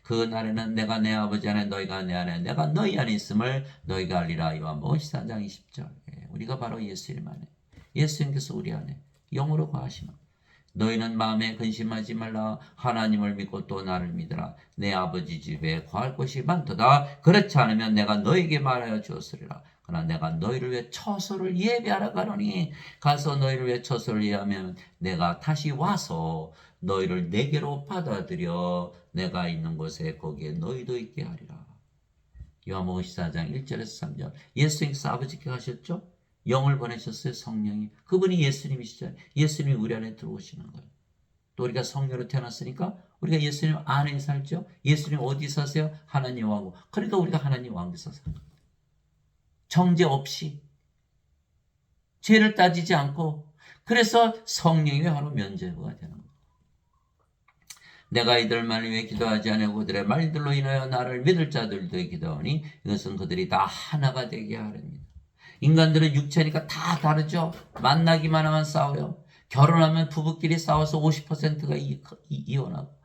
그 날에는 내가 내 아버지 안에 너희가 내 안에 내가 너희 안에 있음을 너희가 알리라. 요한복음 14장 20절. 우리가 바로 예수님 안에 예수님께서 우리 안에 영으로 거하시는 너희는 마음에 근심하지 말라. 하나님을 믿고 또 나를 믿으라. 내 아버지 집에 거할 곳이 많도다. 그렇지 않으면 내가 너에게 말하여 주었으리라. 그러나 내가 너희를 위해 처소를 예비하러 가노니 가서 너희를 위해 처소를 예하면 내가 다시 와서 너희를 내게로 받아들여 내가 있는 곳에 거기에 너희도 있게 하리라. 요한복음 14장 1절에서 3절. 예수님께서 아버지께 가셨죠? 영을 보내셨어요. 성령이. 그분이 예수님이시잖아요. 예수님이 우리 안에 들어오시는 거예요. 또 우리가 성령으로 태어났으니까 우리가 예수님 안에 살죠. 예수님 어디 사세요? 하나님 왕국. 그러니까 우리가 하나님 왕국에서 살아요. 정죄 없이 죄를 따지지 않고 그래서 성령이 바로 면죄부가 되는 거예요. 내가 이들만을 위해 기도하지 아니하고 그들의 말들로 인하여 나를 믿을 자들도 기도하니 이것은 그들이 다 하나가 되게 하렵니다. 인간들은 육체니까 다 다르죠. 만나기만 하면 싸워요. 결혼하면 부부끼리 싸워서 50%가 이혼하고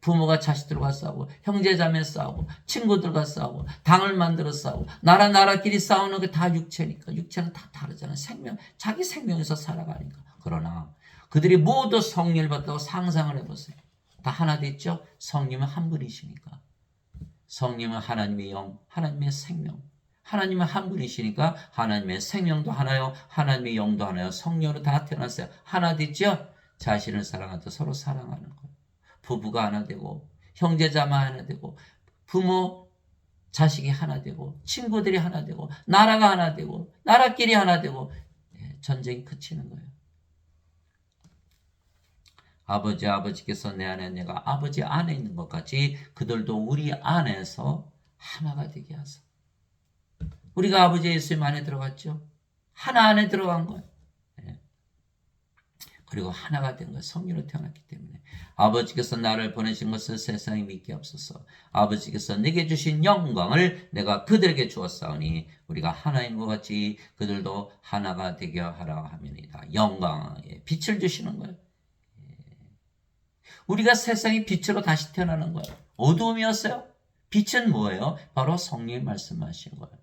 부모가 자식들과 싸우고 형제자매 싸우고 친구들과 싸우고 당을 만들어 싸우고 나라끼리 싸우는 게 다 육체니까 육체는 다 다르잖아요. 자기 생명에서 살아가니까. 그러나 그들이 모두 성령을 받다고 상상을 해보세요. 다 하나 됐죠? 성령은 한 분이시니까. 성령은 하나님의 영, 하나님의 생명. 하나님은 한 분이시니까 하나님의 생명도 하나요, 하나님의 영도 하나요. 성령으로 다 태어났어요. 하나 됐죠? 자신을 사랑하듯 서로 사랑하는 거예요. 부부가 하나 되고 형제자매 하나 되고 부모 자식이 하나 되고 친구들이 하나 되고 나라가 하나 되고 나라끼리 하나 되고 전쟁이 그치는 거예요. 아버지께서 내 안에 내가 아버지 안에 있는 것 같이 그들도 우리 안에서 하나가 되게 하소서. 우리가 아버지 예수님 안에 들어갔죠. 하나 안에 들어간 거예요. 그리고 하나가 된 거예요. 성령으로 태어났기 때문에. 아버지께서 나를 보내신 것을 세상이 믿게 없어서 아버지께서 내게 주신 영광을 내가 그들에게 주었사오니 우리가 하나인 것 같이 그들도 하나가 되게 하라 하면이다. 영광의 빛을 주시는 거예요. 우리가 세상의 빛으로 다시 태어나는 거예요. 어두움이었어요. 빛은 뭐예요? 바로 성령이 말씀하신 거예요.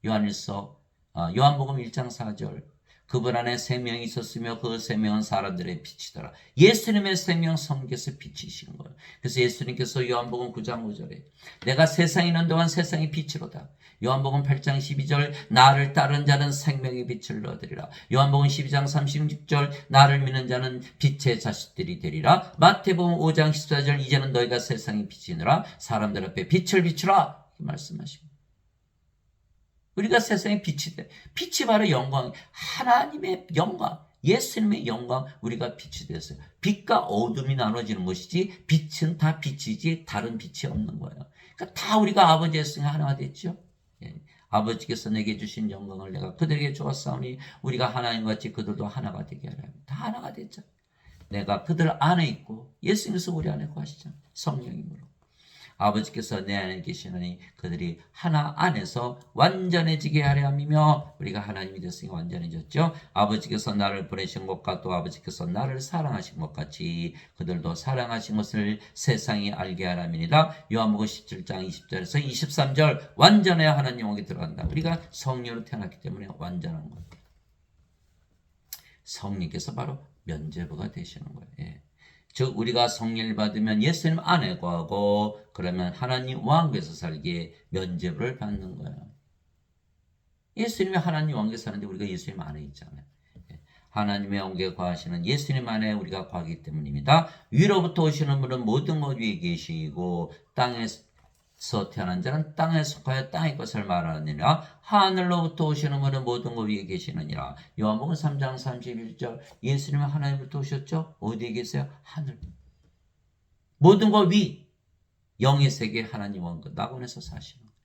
요한복음 1장 4절. 그분 안에 생명이 있었으며 그 생명은 사람들의 빛이더라. 예수님의 생명 성경에서 빛이신 거예요. 그래서 예수님께서 요한복음 9장 5절에 내가 세상에 있는 동안 세상의 빛이로다. 요한복음 8장 12절 나를 따르는 자는 생명의 빛을 얻으리라. 요한복음 12장 36절 나를 믿는 자는 빛의 자식들이 되리라. 마태복음 5장 14절 이제는 너희가 세상의 빛이니라. 사람들 앞에 빛을 비추라. 이렇게 말씀하십니다. 우리가 세상의 빛이 돼. 빛이 바로 영광, 하나님의 영광, 예수님의 영광, 우리가 빛이 됐어요. 빛과 어둠이 나눠지는 것이지 빛은 다 빛이지 다른 빛이 없는 거예요. 그러니까 다 우리가 아버지의 성에 하나가 됐죠. 예. 아버지께서 내게 주신 영광을 내가 그들에게 주었사오니 우리가 하나님같이 그들도 하나가 되게 하라. 다 하나가 됐죠. 내가 그들 안에 있고 예수님께서 우리 안에 거하시죠. 성령님으로. 아버지께서 내 안에 계시느니 그들이 하나 안에서 완전해지게 하려 함이며 우리가 하나님이 됐으니 완전해졌죠. 아버지께서 나를 보내신 것과 또 아버지께서 나를 사랑하신 것 같이 그들도 사랑하신 것을 세상이 알게 하라 함이니라. 요한복음 17장 20절에서 23절 완전해야 하나님 영광에 들어간다. 우리가 성령으로 태어났기 때문에 완전한 거예요. 성령께서 바로 면죄부가 되시는 거예요. 예. 즉 우리가 성령을 받으면 예수님 안에 거하고 그러면 하나님 왕국에서 살기에 면죄부를 받는 거예요. 예수님이 하나님 왕국에 사는데 우리가 예수님 안에 있잖아요. 하나님의 왕국에 거하시는 예수님 안에 우리가 거하기 때문입니다. 위로부터 오시는 분은 모든 것 위에 계시고 땅에서 태어난 자는 땅에 속하여 땅의 것을 말하느니라. 하늘로부터 오시는 분은 모든 것 위에 계시느니라. 요한복음 3장 31절 예수님은 하나님부터 오셨죠? 어디에 계세요? 하늘. 모든 것 위. 영의 세계 하나님 왕국 낙원에서 사시는 거예요.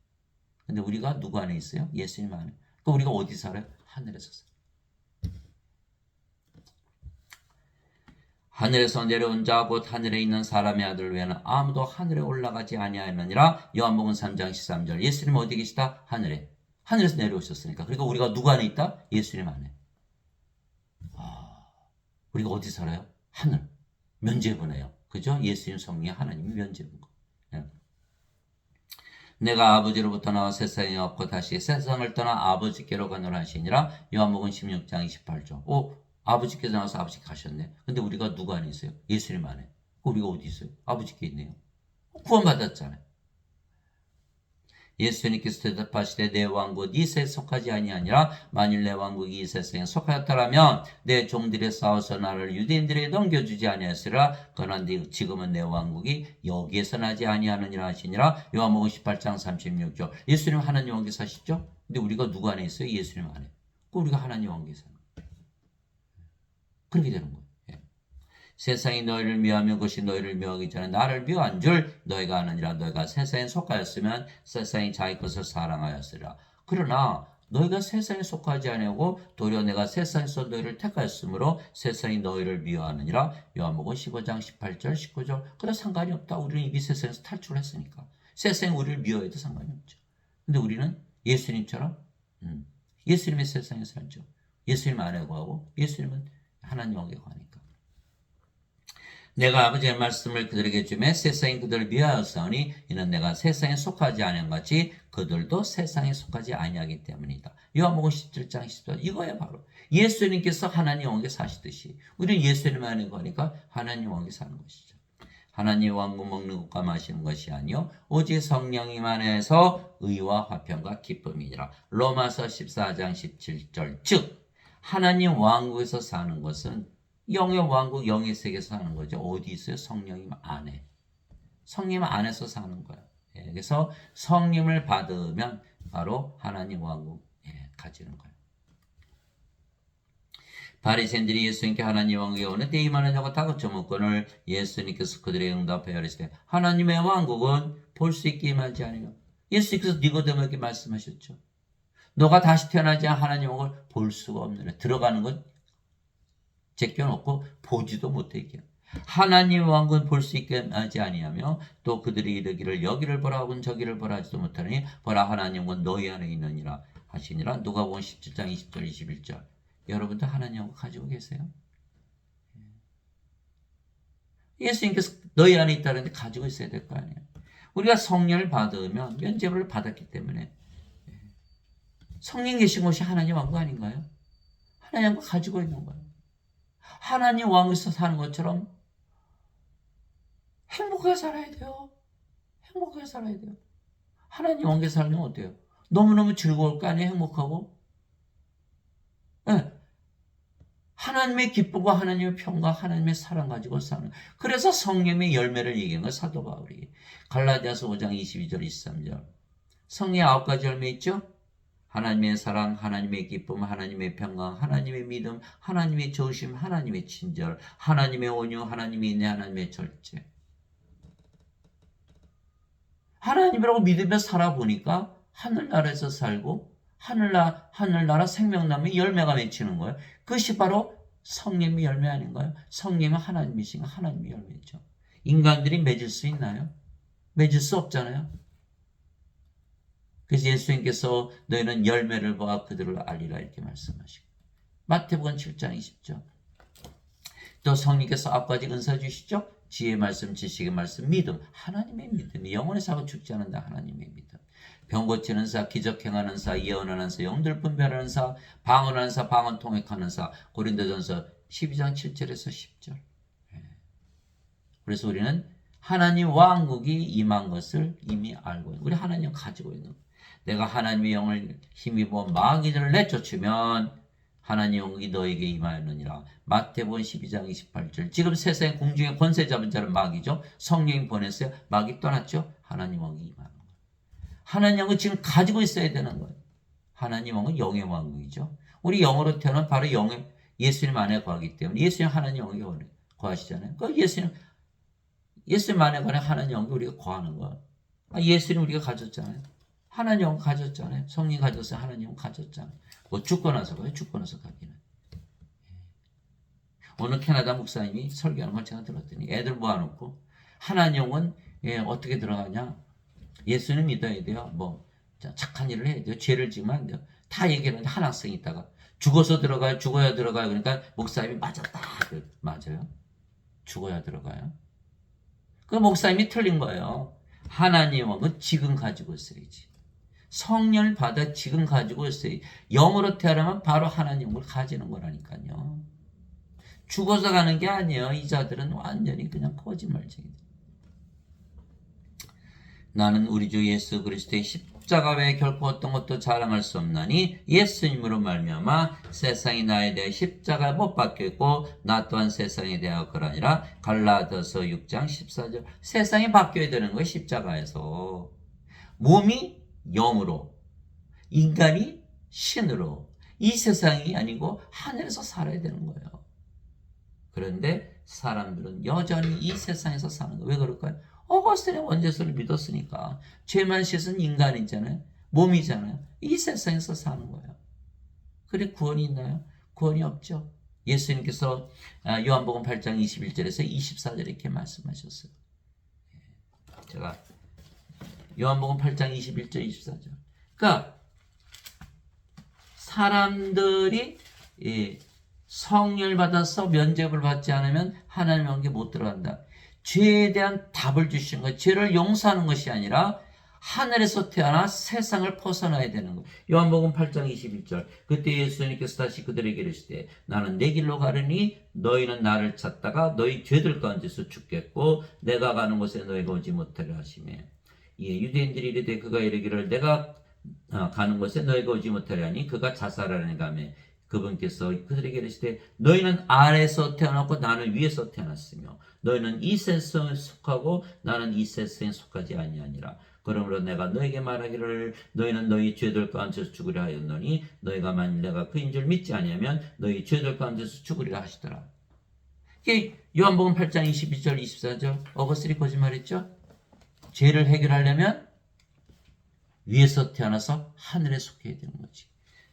근데 우리가 누구 안에 있어요? 예수님 안에. 그럼 우리가 어디 살아요? 하늘에서 살아요. 하늘에서 내려온 자 곧 하늘에 있는 사람의 아들 외에는 아무도 하늘에 올라가지 아니하느니라. 요한복음 3장 13절 예수님 어디 계시다? 하늘에. 하늘에서 내려오셨으니까. 그러니까 우리가 누구 안에 있다? 예수님 안에. 우리가 어디 살아요? 하늘. 면죄부네요. 그죠? 예수님 성령이 하나님이 면죄부인 거. 네. 내가 아버지로부터 나와 세상에 없고 다시 세상을 떠나 아버지께로 가노라 하시니라. 요한복음 16장 28절 아버지께서 나와서 아버지 가셨네. 근데 우리가 누구 안에 있어요? 예수님 안에. 우리가 어디 있어요? 아버지께 있네요. 구원받았잖아요. 예수님께서 대답하시되 내 왕국 이 세에 속하지 아니하니라. 만일 내 왕국이 이 세상에 속하였더라면 내 종들이 싸워서 나를 유대인들에게 넘겨주지 아니하였으리라. 그러나 지금은 내 왕국이 여기에서 나지 아니하느니라 하시니라. 요한복음 18장 36절 예수님 하나님 왕국에 사시죠? 근데 우리가 누구 안에 있어요? 예수님 안에. 우리가 하나님 왕국에 사는 거예요. 그렇게 되는 거예요. 예. 세상이 너희를 미워하며 그것이 너희를 미워하기 전에 나를 미워한 줄 너희가 아느니라. 너희가 세상에 속하였으면 세상이 자기 것을 사랑하였으리라. 그러나 너희가 세상에 속하지 아니하고 도리어 내가 세상에서 너희를 택하였으므로 세상이 너희를 미워하느니라. 요한복음 15장 18절 19절 그래 상관이 없다. 우리는 이미 세상에서 탈출했으니까. 세상이 우리를 미워해도 상관이 없죠. 근데 우리는 예수님처럼 예수님의 세상에 살죠. 예수님 안에 거하고 예수님은 하나님 왕국에 거하니까. 내가 아버지의 말씀을 그들에게 주매 세상이 그들을 미워하였사오니 이는 내가 세상에 속하지 아니한 같이 그들도 세상에 속하지 아니하기 때문이다. 요한복음 17장 10절 이거야 바로 예수님께서 하나님 왕국에 사시듯이 우리는 예수님 안에 거하니까 하나님 왕국에 사는 것이죠. 하나님 왕국 먹는 것과 마시는 것이 아니요 오직 성령님 안에서 의와 화평과 기쁨이니라. 로마서 14장 17절 즉 하나님 왕국에서 사는 것은 영의 왕국, 영의 세계에서 사는 거죠. 어디 있어요? 성령님 안에. 성령 안에서 사는 거예요. 예, 그래서 성령을 받으면 바로 하나님 왕국 가지는 거예요. 바리새인들이 예수님께 하나님 왕국에 오는데 이만하냐고 다그쳐 묻거늘 예수님께서 그들의 응답하여 이르시되 하나님의 왕국은 볼 수 있게 임하지 아니요. 예수님께서 니고데모에게 말씀하셨죠. 너가 다시 태어나지 않은 하나님 왕국을 볼 수가 없느냐. 들어가는 건 제껴놓고 보지도 못하게. 하나님 왕국은 볼 수 있게 하지 아니하며 또 그들이 이르기를 여기를 보라 하고는 저기를 보라 하지도 못하니 보라 하나님은 너희 안에 있느니라 하시니라. 누가복음 17장 20절 21절 여러분도 하나님 왕국 가지고 계세요? 예수님께서 너희 안에 있다는데 가지고 있어야 될 거 아니에요. 우리가 성령을 받으면 면죄부를 받았기 때문에 성령 계신 곳이 하나님 왕국 아닌가요? 하나님과 가지고 있는 거예요. 하나님 왕에서 사는 것처럼 행복하게 살아야 돼요. 행복하게 살아야 돼요. 하나님 왕에서 살면 어때요? 너무너무 즐거울 거 아니에요? 행복하고. 네. 하나님의 기쁨과 하나님의 평과 하나님의 사랑 가지고 사는. 그래서 성령의 열매를 얘기한 거예요. 사도 바울이. 갈라디아서 5장 22절 23절. 성령의 9가지 열매 있죠? 하나님의 사랑, 하나님의 기쁨, 하나님의 평강, 하나님의 믿음, 하나님의 조심, 하나님의 친절, 하나님의 온유, 하나님의 인내, 하나님의 절제. 하나님이라고 믿으며 살아보니까 하늘나라에서 살고 하늘나라 생명나무의 열매가 맺히는 거예요. 그것이 바로 성령의 열매 아닌가요? 성령은 하나님이신가? 하나님의 열매죠. 인간들이 맺을 수 있나요? 맺을 수 없잖아요. 그래서 예수님께서 너희는 열매를 보아 그들을 알리라 이렇게 말씀하시고 마태복음 7장 20절 또 성령께서 9가지 은사 주시죠. 지혜의 말씀, 지식의 말씀, 믿음, 하나님의 믿음, 영혼의 사고 죽지 않는다 하나님의 믿음. 병 고치는 사, 기적 행하는 사, 예언하는 사, 영들 분별하는 사, 방언하는 사, 방언 통역하는 사. 고린도전서 12장 7절에서 10절. 그래서 우리는 하나님 왕국이 임한 것을 이미 알고 있는, 우리 하나님 가지고 있는 거예요. 내가 하나님의 영을 힘입어 마귀들을 내쫓으면 하나님 영이 너에게 임하였느니라. 마태복음 12장 28절. 지금 세상의 공중의 권세 잡은 자는 마귀죠. 성령이 보냈어요. 마귀 떠났죠. 하나님 영이 임하는 거예요. 하나님 영은 지금 가지고 있어야 되는 거예요. 하나님 영은 영의 왕국이죠. 우리 영으로 태어난 바로 영의 예수님 안에 거하기 때문에 예수님 하나님 영에 거하시잖아요. 그 예수님 안에 거하는 하나님 영이 우리가 거하는 거예요. 예수님 우리가 가졌잖아요. 하나님 영 가졌잖아요. 성령 가졌어요. 하나님 영 가졌잖아요. 뭐 죽고 나서 가요. 죽고 나서 가기는. 오늘 캐나다 목사님이 설교하는 걸 제가 들었더니 애들 모아놓고 하나님 영은 어떻게 들어가냐. 예수는 믿어야 돼요. 뭐 착한 일을 해야 돼요. 죄를 지으면 안 돼요. 다 얘기하는데 한 학생이 있다가 죽어서 들어가요. 죽어야 들어가요. 그러니까 목사님이 맞았다. 맞아요. 죽어야 들어가요. 그 목사님이 틀린 거예요. 하나님 영은 지금 가지고 있어야지. 성령을 받아 지금 가지고 있어야지. 영으로 태어나면 바로 하나님을 가지는 거라니까요. 죽어서 가는 게 아니에요. 이 자들은 완전히 그냥 거짓말쟁이들. 나는 우리 주 예수 그리스도의 십자가 외에 결코 어떤 것도 자랑할 수 없나니 예수님으로 말미암아 세상이 나에 대해 십자가에 못 박혀있고 나 또한 세상에 대하여 그러니라. 갈라디아서 6장 14절. 세상이 바뀌어야 되는 거예요. 십자가에서. 몸이 영으로, 인간이 신으로, 이 세상이 아니고 하늘에서 살아야 되는 거예요. 그런데 사람들은 여전히 이 세상에서 사는 거예요. 왜 그럴까요? 어거스틴의 원죄서를 믿었으니까. 죄만 씻은 인간이잖아요. 몸이잖아요. 이 세상에서 사는 거예요. 그래 구원이 있나요? 구원이 없죠. 예수님께서 요한복음 8장 21절에서 24절에 이렇게 말씀하셨어요. 제가 요한복음 8장 21절 24절. 그러니까 사람들이 성령을 받아서 면죄부를 받지 않으면 하나님 영에 못 들어간다. 죄에 대한 답을 주신 거예요. 죄를 용서하는 것이 아니라 하늘에서 태어나 세상을 벗어나야 되는 거예요. 요한복음 8장 21절. 그때 예수님께서 다시 그들에게 이르시되 나는 내 길로 가르니 너희는 나를 찾다가 너희 죄들 가운데서 죽겠고 내가 가는 곳에 너희가 오지 못하려 하시매. 유대인들이 이르되 그가 이르기를 내가 가는 곳에 너희가 오지 못하려 하니 그가 자살하려니 가며 그분께서 그들에게 이르시되 너희는 아래에서 태어났고 나는 위에서 태어났으며 너희는 이 세상에 속하고 나는 이 세상에 속하지 아니하니라. 그러므로 내가 너에게 말하기를 너희는 너희 죄들 가운데서 죽으려 하였노니 너희가 만일 내가 그인 줄 믿지 아니하면 너희 죄들 가운데서 죽으리라 하시더라. 이게 요한복음 8장 22절 24절. 어거스틴이 거짓말했죠. 죄를 해결하려면 위에서 태어나서 하늘에 속해야 되는 거지.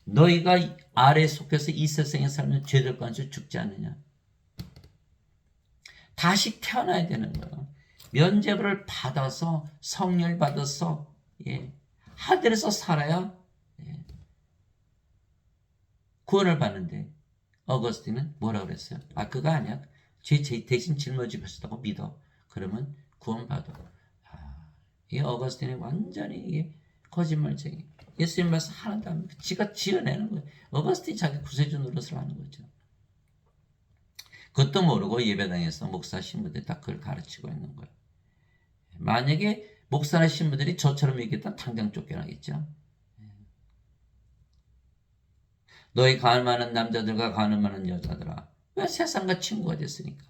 너희가 아래에 속해서 이 세상에 살면 죄들 가운데서 죽지 않느냐. 다시 태어나야 되는 거예요. 면죄부를 받아서 성령을 받아서 하늘에서 살아야 구원을 받는데 어거스틴은 뭐라 그랬어요? 그거 아니야. 죄 대신 짊어지고 있었다고 믿어. 그러면 구원 받아. 이 어거스틴이 완전히 거짓말쟁이. 예수님 말씀 하나도 안 믿고 지가 지어내는 거예요. 어거스틴이 자기 구세주 노릇을 하는 거죠. 그것도 모르고 예배당에서 목사 신부들이 다 그걸 가르치고 있는 거예요. 만약에 목사나 신부들이 저처럼 얘기했다면 당장 쫓겨나겠죠. 너희 가늠하는 남자들과 가늠하는 여자들아, 왜 세상과 친구가 됐으니까?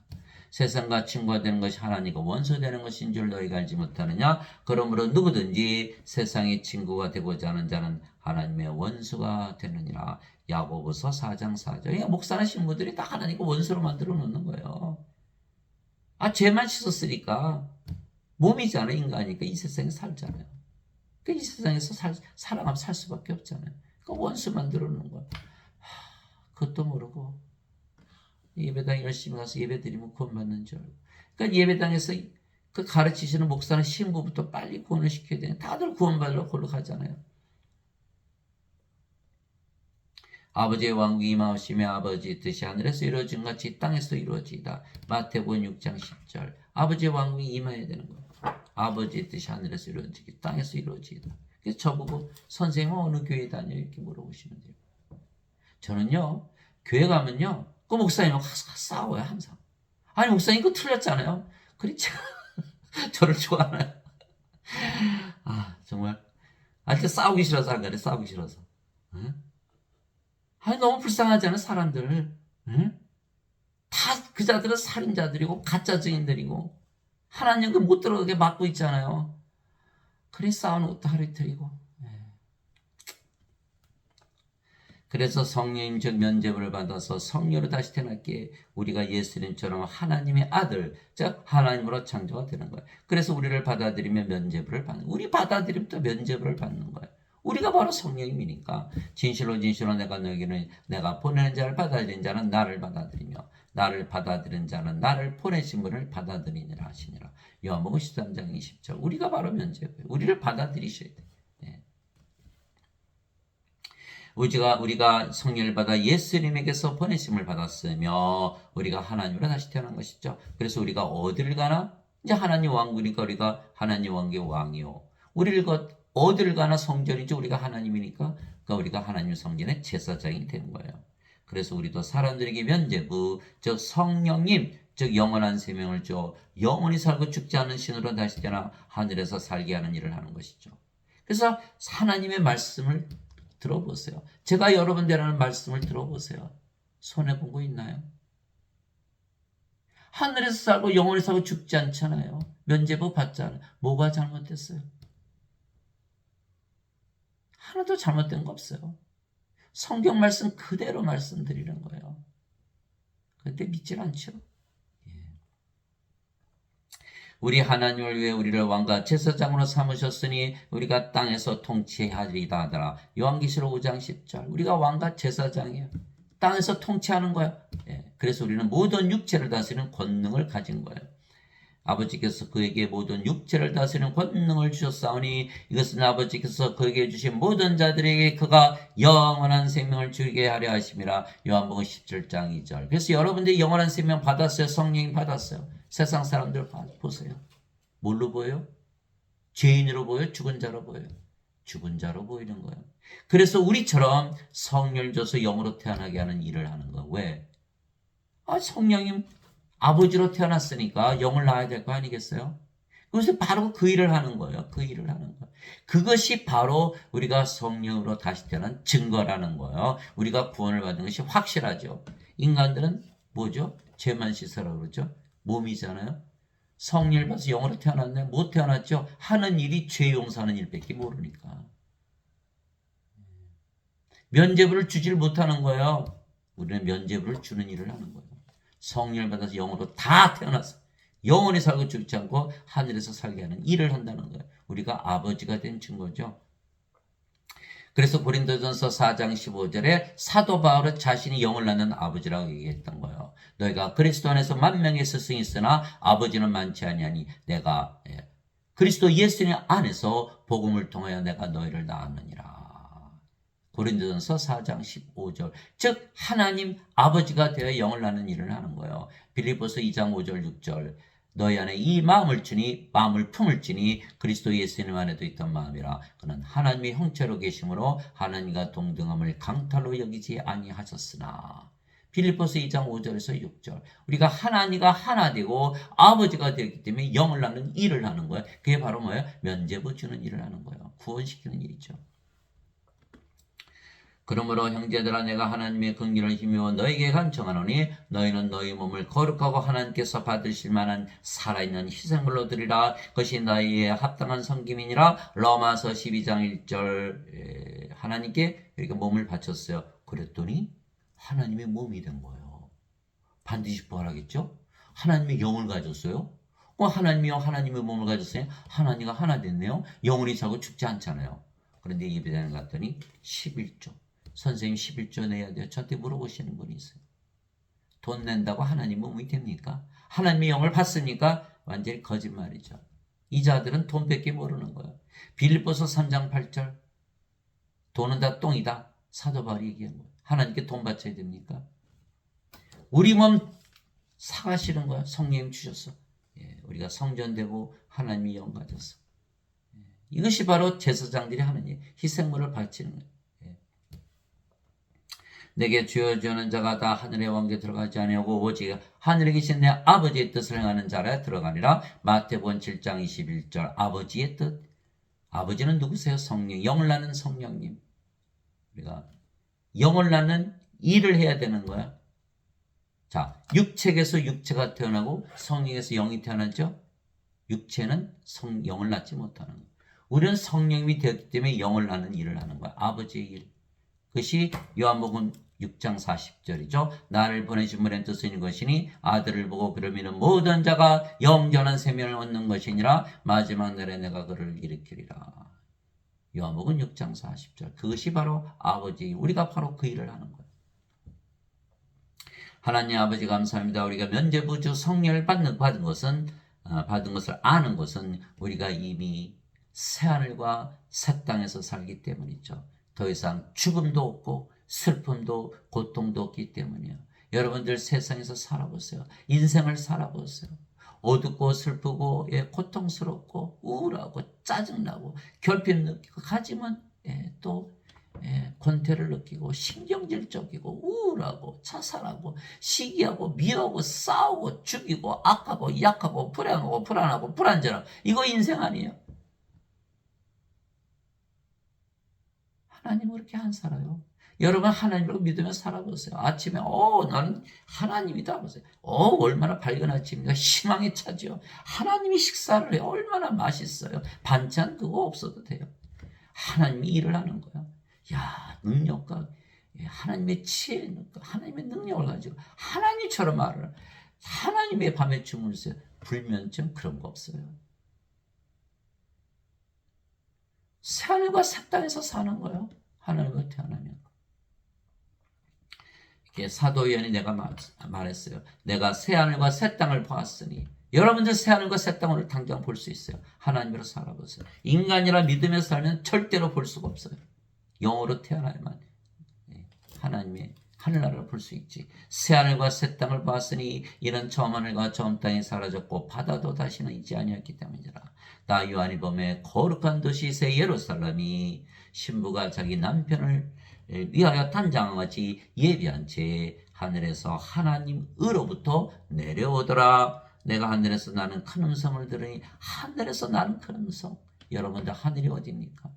세상과 친구가 되는 것이 하나님과 원수되는 것인 줄 너희가 알지 못하느냐? 그러므로 누구든지 세상의 친구가 되고자 하는 자는 하나님의 원수가 되느니라. 야고보서 4장 4절. 그러니까 목사나 신부들이 다 하나님과 원수로 만들어 놓는 거예요. 죄만 씻었으니까 몸이잖아요. 인간이니까 이 세상에 살잖아요. 그러니까 이 세상에서 살아가면 살 수밖에 없잖아요. 그러니까 원수 만들어 놓는 거예요. 그것도 모르고 예배당 열심히 가서 예배 드리면 구원받는 줄 알고. 그러니까 예배당에서 그 가르치시는 목사는 신부부터 빨리 구원을 시켜야 되는. 다들 구원받으려고 걸로 가잖아요. 아버지의 왕국이 임하시며 아버지의 뜻이 하늘에서 이루어진 같이 땅에서 이루어지이다. 마태복음 6장 10절. 아버지의 왕국이 임해야 되는 거예요. 아버지의 뜻이 하늘에서 이루어지기 땅에서 이루어지이다. 그래서 저보고 선생님은 어느 교회 다녀요? 이렇게 물어보시면 돼요. 저는요, 교회 가면요, 그 목사님하고 싸워요, 항상. 아니, 목사님 그거 틀렸잖아요. 그렇죠. 저를 좋아하나요? 정말. 진짜 싸우기 싫어서 안 가네, 싸우기 싫어서. 응? 너무 불쌍하잖아요, 사람들. 응? 다 그 자들은 살인자들이고, 가짜 증인들이고, 하나님 그 못 들어가게 막고 있잖아요. 그래, 싸우는 것도 하루 이틀이고. 그래서 성령님 즉 면죄부를 받아서 성녀로 다시 태어났기에 우리가 예수님처럼 하나님의 아들, 즉 하나님으로 창조가 되는 거예요. 그래서 우리를 받아들이면 면죄부를 받는 거예요. 우리 받아들이면 또 면죄부를 받는 거예요. 우리가 바로 성령님이니까 진실로 진실로 내가 너에게는 내가 보내는 자를 받아들인 자는 나를 받아들이며 나를 받아들인 자는 나를 보내신 분을 받아들이니라 하시니라. 요한복음 13장 20절. 우리가 바로 면죄부예요. 우리를 받아들이셔야 돼요. 우리가 성령을 받아 예수님에게서 보내심을 받았으며 우리가 하나님으로 다시 태어난 것이죠. 그래서 우리가 어디를 가나? 이제 하나님 왕국이니까 우리가 하나님 왕국의 왕이요. 우리를 어디를 가나 성전이죠. 우리가 하나님이니까 그러니까 우리가 하나님 성전의 제사장이 되는 거예요. 그래서 우리도 사람들에게 면죄부, 즉 성령님, 즉 영원한 생명을 줘 영원히 살고 죽지 않는 신으로 다시 태어나 하늘에서 살게 하는 일을 하는 것이죠. 그래서 하나님의 말씀을 들어보세요. 제가 여러분들 하는 말씀을 들어보세요. 손해본 거 있나요? 하늘에서 살고 영원히 살고 죽지 않잖아요. 면죄부 받잖아요. 뭐가 잘못됐어요? 하나도 잘못된 거 없어요. 성경 말씀 그대로 말씀드리는 거예요. 그런데 믿질 않죠. 우리 하나님을 위해 우리를 왕과 제사장으로 삼으셨으니 우리가 땅에서 통치하리이다 하더라. 요한계시록 5장 10절. 우리가 왕과 제사장이에요. 땅에서 통치하는 거야. 그래서 우리는 모든 육체를 다스리는 권능을 가진 거예요. 아버지께서 그에게 모든 육체를 다스리는 권능을 주셨사오니 이것은 아버지께서 그에게 주신 모든 자들에게 그가 영원한 생명을 주게 하려 하심이라. 요한복음 17장 2절. 그래서 여러분들이 영원한 생명 받았어요? 성령님 받았어요? 세상 사람들 보세요. 뭘로 보여요? 죄인으로 보여요? 죽은 자로 보여요? 죽은 자로 보이는 거예요. 그래서 우리처럼 성령을 줘서 영으로 태어나게 하는 일을 하는 거예요. 왜? 성령님 아버지로 태어났으니까 영을 낳아야 될 거 아니겠어요? 그래서 바로 그 일을 하는 거예요. 그 일을 하는 거예요. 그것이 바로 우리가 성령으로 다시 태어난 증거라는 거예요. 우리가 구원을 받은 것이 확실하죠. 인간들은 뭐죠? 죄만 씻으라고 그러죠. 몸이잖아요. 성령을 받아서 영으로 태어났네. 못 태어났죠. 하는 일이 죄 용서하는 일밖에 모르니까. 면죄부를 주질 못하는 거예요. 우리는 면죄부를 주는 일을 하는 거예요. 성령을 받아서 영으로 다 태어나서 영원히 살고 죽지 않고 하늘에서 살게 하는 일을 한다는 거예요. 우리가 아버지가 된 증거죠. 그래서 고린도전서 4장 15절에 사도 바울은 자신이 영을 낳는 아버지라고 얘기했던 거예요. 너희가 그리스도 안에서 만명의 스승이 있으나 아버지는 많지 아니하니 내가 그리스도 예수님 안에서 복음을 통하여 내가 너희를 낳았느니라. 고린도전서 4장 15절. 즉 하나님 아버지가 되어 영을 낳는 일을 하는 거예요. 빌립보서 2장 5절 6절. 너희 안에 이 마음을 주니 마음을 품을지니 그리스도 예수님 안에도 있던 마음이라. 그는 하나님의 형체로 계심으로 하나님과 동등함을 강탈로 여기지 아니하셨으나. 빌립보서 2장 5절에서 6절. 우리가 하나님과 하나 되고 아버지가 되었기 때문에 영을 낳는 일을 하는 거예요. 그게 바로 뭐예요? 면죄부 주는 일을 하는 거예요. 구원시키는 일이죠. 그러므로 형제들아 내가 하나님의 긍휼을 힘입어 너에게 간청하노니 너희는 너희 몸을 거룩하고 하나님께서 받으실 만한 살아있는 희생물로 드리라. 그것이 너희의 합당한 섬김이니라. 로마서 12장 1절. 하나님께 이렇게 몸을 바쳤어요. 그랬더니 하나님의 몸이 된 거예요. 반드시 부활하겠죠? 하나님의 영을 가졌어요. 하나님이 하나님의 몸을 가졌어요. 하나님과 하나 됐네요. 영혼이 자고 죽지 않잖아요. 그런데 예배당에 갔더니 11조. 선생님 11조 내야 돼요. 저한테 물어보시는 분이 있어요. 돈 낸다고 하나님 몸이 됩니까? 하나님의 영을 받습니까? 완전히 거짓말이죠. 이 자들은 돈밖에 모르는 거예요. 빌립보서 3장 8절. 돈은 다 똥이다. 사도 바울이 얘기한 거예요. 하나님께 돈 바쳐야 됩니까? 우리 몸 사가시는 거야. 성령 주셨어. 우리가 성전되고 하나님이 영 가졌어. 이것이 바로 제사장들이 하는 일, 희생물을 바치는 거예요. 내게 주어지는 자가 다 하늘의 왕국에 들어가지 아니하고 오직 하늘에 계신 내 아버지의 뜻을 행하는 자라 들어가니라. 마태복음 7장 21절. 아버지의 뜻. 아버지는 누구세요? 성령. 영을 낳는 성령님. 우리가 영을 낳는 일을 해야 되는 거야. 자, 육체에서 육체가 태어나고 성령에서 영이 태어나죠. 육체는 영을 낳지 못하는 거야. 우리는 성령이 되었기 때문에 영을 낳는 일을 하는 거야. 아버지의 일. 그것이 요한복음 6장 40절이죠. 나를 보내신 분의 뜻인 것이니 아들을 보고 그를 믿는 모든 자가 영원한 생명을 얻는 것이니라. 마지막 날에 내가 그를 일으키리라. 요한복음 6장 40절. 그것이 바로 아버지, 우리가 바로 그 일을 하는 거예요. 하나님 아버지 감사합니다. 우리가 면죄부주 성령을 받은 것을 아는 것은 우리가 이미 새하늘과 새 땅에서 살기 때문이죠. 더 이상 죽음도 없고 슬픔도 고통도 없기 때문이에요. 여러분들 세상에서 살아보세요. 인생을 살아보세요. 어둡고 슬프고 고통스럽고 우울하고 짜증나고 결핍 느끼고 하지만 또 권태를 느끼고 신경질적이고 우울하고 자살하고 시기하고 미워하고 싸우고 죽이고 악하고 약하고 불안하고 불안전하고 이거 인생 아니에요? 하나님은 그렇게 안 살아요. 여러분 하나님을 믿으며 살아보세요. 아침에 나는 하나님이다 보세요. 얼마나 밝은 아침인가. 희망에 차죠. 하나님이 식사를 해요. 얼마나 맛있어요. 반찬 그거 없어도 돼요. 하나님이 일을 하는 거야. 야, 능력과 하나님의 지혜, 하나님의 능력을 가지고 하나님처럼 말을. 하나님의 밤에 주무세요. 불면증 그런 거 없어요. 새하늘과 새 땅에서 사는 거예요. 하늘과 태어나면. 이렇게 사도요한이 내가 말했어요. 내가 새하늘과 새 땅을 보았으니. 여러분들 새하늘과 새 땅을 당장 볼 수 있어요. 하나님으로 살아보세요. 인간이라 믿으면서 살면 절대로 볼 수가 없어요. 영으로 태어나야만 하나님의 하늘나라를 볼 수 있지. 새하늘과 새 땅을 봤으니 이는 처음 하늘과 처음 땅이 사라졌고 바다도 다시는 있지 아니었기 때문이라. 나 요한이 보매 거룩한 도시 새 예루살렘이 신부가 자기 남편을 위하여 단장한 같이 예비한 채 하늘에서 하나님으로부터 내려오더라. 내가 하늘에서 나는 큰 음성을 들으니 하늘에서 나는 큰 음성. 여러분들 하늘이 어디입니까?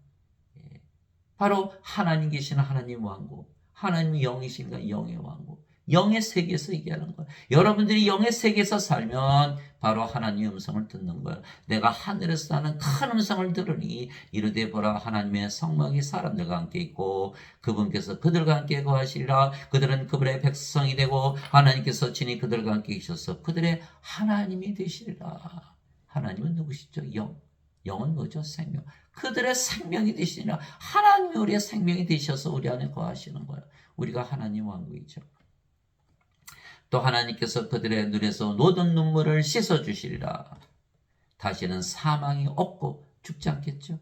바로 하나님 계시는 하나님 왕국. 하나님이 영이신가? 영의 왕국. 영의 세계에서 얘기하는 거예요. 여러분들이 영의 세계에서 살면 바로 하나님의 음성을 듣는 거예요. 내가 하늘에서 나는 큰 음성을 들으니 이르되 보라 하나님의 성막이 사람들과 함께 있고 그분께서 그들과 함께 거하시리라. 그들은 그분의 백성이 되고 하나님께서 친히 그들과 함께 계셔서 그들의 하나님이 되시리라. 하나님은 누구시죠? 영. 영은 뭐죠? 생명. 그들의 생명이 되시니라. 하나님이 우리의 생명이 되셔서 우리 안에 거하시는 거예요. 우리가 하나님 왕국이죠. 또 하나님께서 그들의 눈에서 모든 눈물을 씻어주시리라. 다시는 사망이 없고 죽지 않겠죠.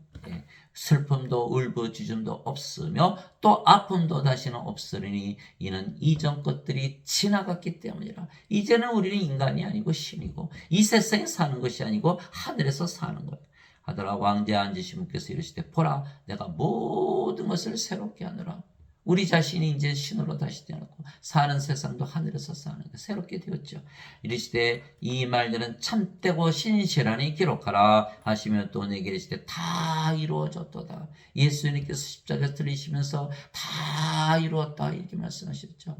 슬픔도 울부짖음도 없으며 또 아픔도 다시는 없으리니 이는 이전 것들이 지나갔기 때문이라. 이제는 우리는 인간이 아니고 신이고 이 세상에 사는 것이 아니고 하늘에서 사는 거예요. 하더라 왕좌에 앉으신 분께서 이르시되 보라 내가 모든 것을 새롭게 하노라. 우리 자신이 이제 신으로 다시 되었고 사는 세상도 하늘에서 사는 게 새롭게 되었죠. 이르시되 이 말들은 참되고 신실하니 기록하라 하시며 또 내게 이르시되 다 이루어졌도다. 예수님께서 십자가 들리시면서 다 이루었다 이렇게 말씀하셨죠.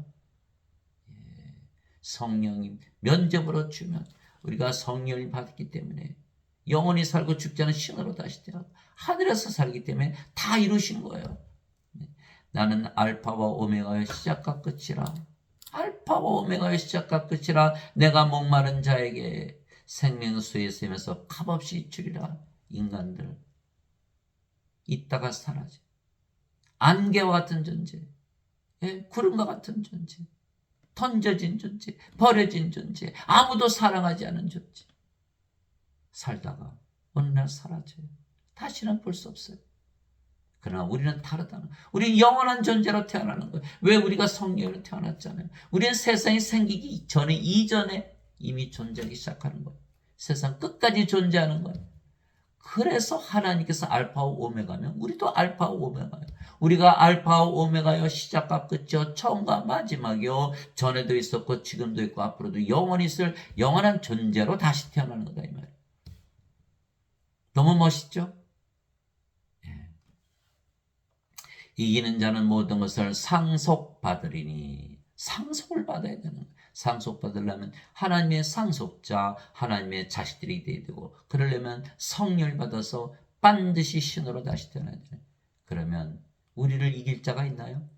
성령님 면접으로 주면 우리가 성령을 받았기 때문에 영원히 살고 죽지 않은 신으로 다시 되었고 하늘에서 살기 때문에 다 이루신 거예요. 나는 알파와 오메가의 시작과 끝이라. 알파와 오메가의 시작과 끝이라. 내가 목마른 자에게 생명수의 샘에서 값없이 주리라. 인간들 있다가 사라져. 안개와 같은 존재, 구름과 같은 존재, 던져진 존재, 버려진 존재, 아무도 사랑하지 않은 존재. 살다가 어느 날 사라져요. 다시는 볼 수 없어요. 그러나 우리는 다르다는 거예요. 우리는 영원한 존재로 태어나는 거예요. 왜? 우리가 성령으로 태어났잖아요. 우리는 세상이 생기기 전에 이전에 이미 존재하기 시작하는 거예요. 세상 끝까지 존재하는 거예요. 그래서 하나님께서 알파와 오메가면 우리도 알파와 오메가예요. 우리가 알파와 오메가요 시작과 끝이요 처음과 마지막이요 전에도 있었고 지금도 있고 앞으로도 영원히 있을 영원한 존재로 다시 태어나는 거다 이 말이에요. 너무 멋있죠? 이기는 자는 모든 것을 상속받으리니. 상속을 받아야 되는 거예요. 상속받으려면 하나님의 상속자, 하나님의 자식들이 돼야 되고 그러려면 성령을 받아서 반드시 신으로 다시 태어나야 돼요. 그러면 우리를 이길 자가 있나요?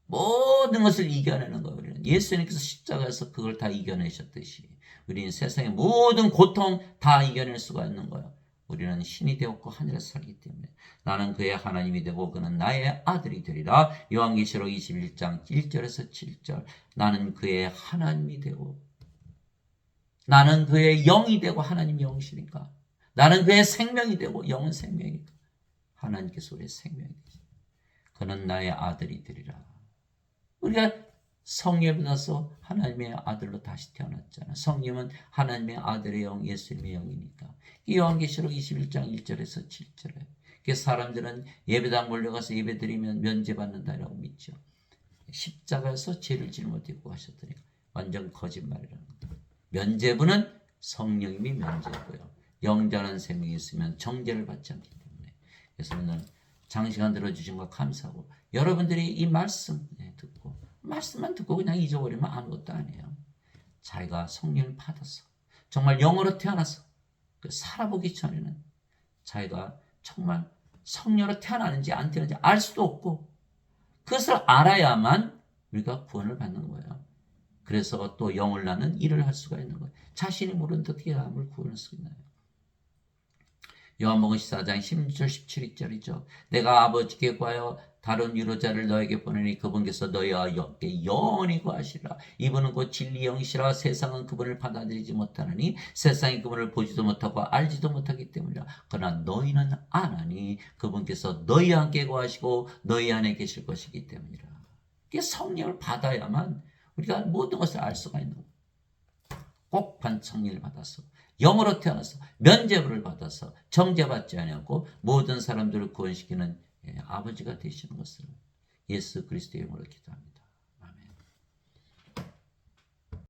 모든 것을 이겨내는 거예요. 우리는 예수님께서 십자가에서 그걸 다 이겨내셨듯이 우리는 세상의 모든 고통 다 이겨낼 수가 있는 거예요. 우리는 신이 되었고 하늘에서 살기 때문에 나는 그의 하나님이 되고 그는 나의 아들이 되리라. 요한계시록 21장 1절에서 7절. 나는 그의 하나님이 되고 나는 그의 영이 되고 하나님 영이시니까 나는 그의 생명이 되고 영은 생명이니까 하나님께서 우리의 생명이 되시. 그는 나의 아들이 되리라. 우리가 성령을 받아서 하나님의 아들로 다시 태어났잖아요. 성령은 하나님의 아들의 영, 예수님의 영이니까. 이 요한계시록 21장 1절에서 7절에 사람들은 예배당 몰려가서 예배드리면 면제받는다라고 믿죠. 십자가에서 죄를 짊어지고 하셨더니 완전 거짓말이라는 거예요. 면제부는 성령님이 면제고요. 영전한 생명이 있으면 정죄를 받지 않기 때문에. 그래서 오늘 장시간 들어주신 거 감사하고 여러분들이 이 말씀 듣고 말씀만 듣고 그냥 잊어버리면 아무것도 아니에요. 자기가 성령을 받아서 정말 영으로 태어나서 살아보기 전에는 자기가 정말 성령으로 태어나는지 안 태어나는지 알 수도 없고 그것을 알아야만 우리가 구원을 받는 거예요. 그래서 또 영을 낳는 일을 할 수가 있는 거예요. 자신이 모르는데 어떻게 남을 구원할 수 있나요? 요한복음 14장 16절 17절이죠. 내가 아버지께 구하여 다른 위로자를 너에게 보내니 그분께서 너희와 함께 영원히 구하시리라. 이분은 곧 진리 영이시라. 세상은 그분을 받아들이지 못하느니 세상이 그분을 보지도 못하고 알지도 못하기 때문이라. 그러나 너희는 아나니 그분께서 너희와 함께 구하시고 너희 안에 계실 것이기 때문이라. 이게 성령을 받아야만 우리가 모든 것을 알 수가 있는 거예요. 꼭 성령을 받아서 영으로 태어나서 면죄부를 받아서 정죄받지 아니하고 모든 사람들을 구원시키는 아버지가 되시는 것을 예수 그리스도의 이름으로 기도합니다.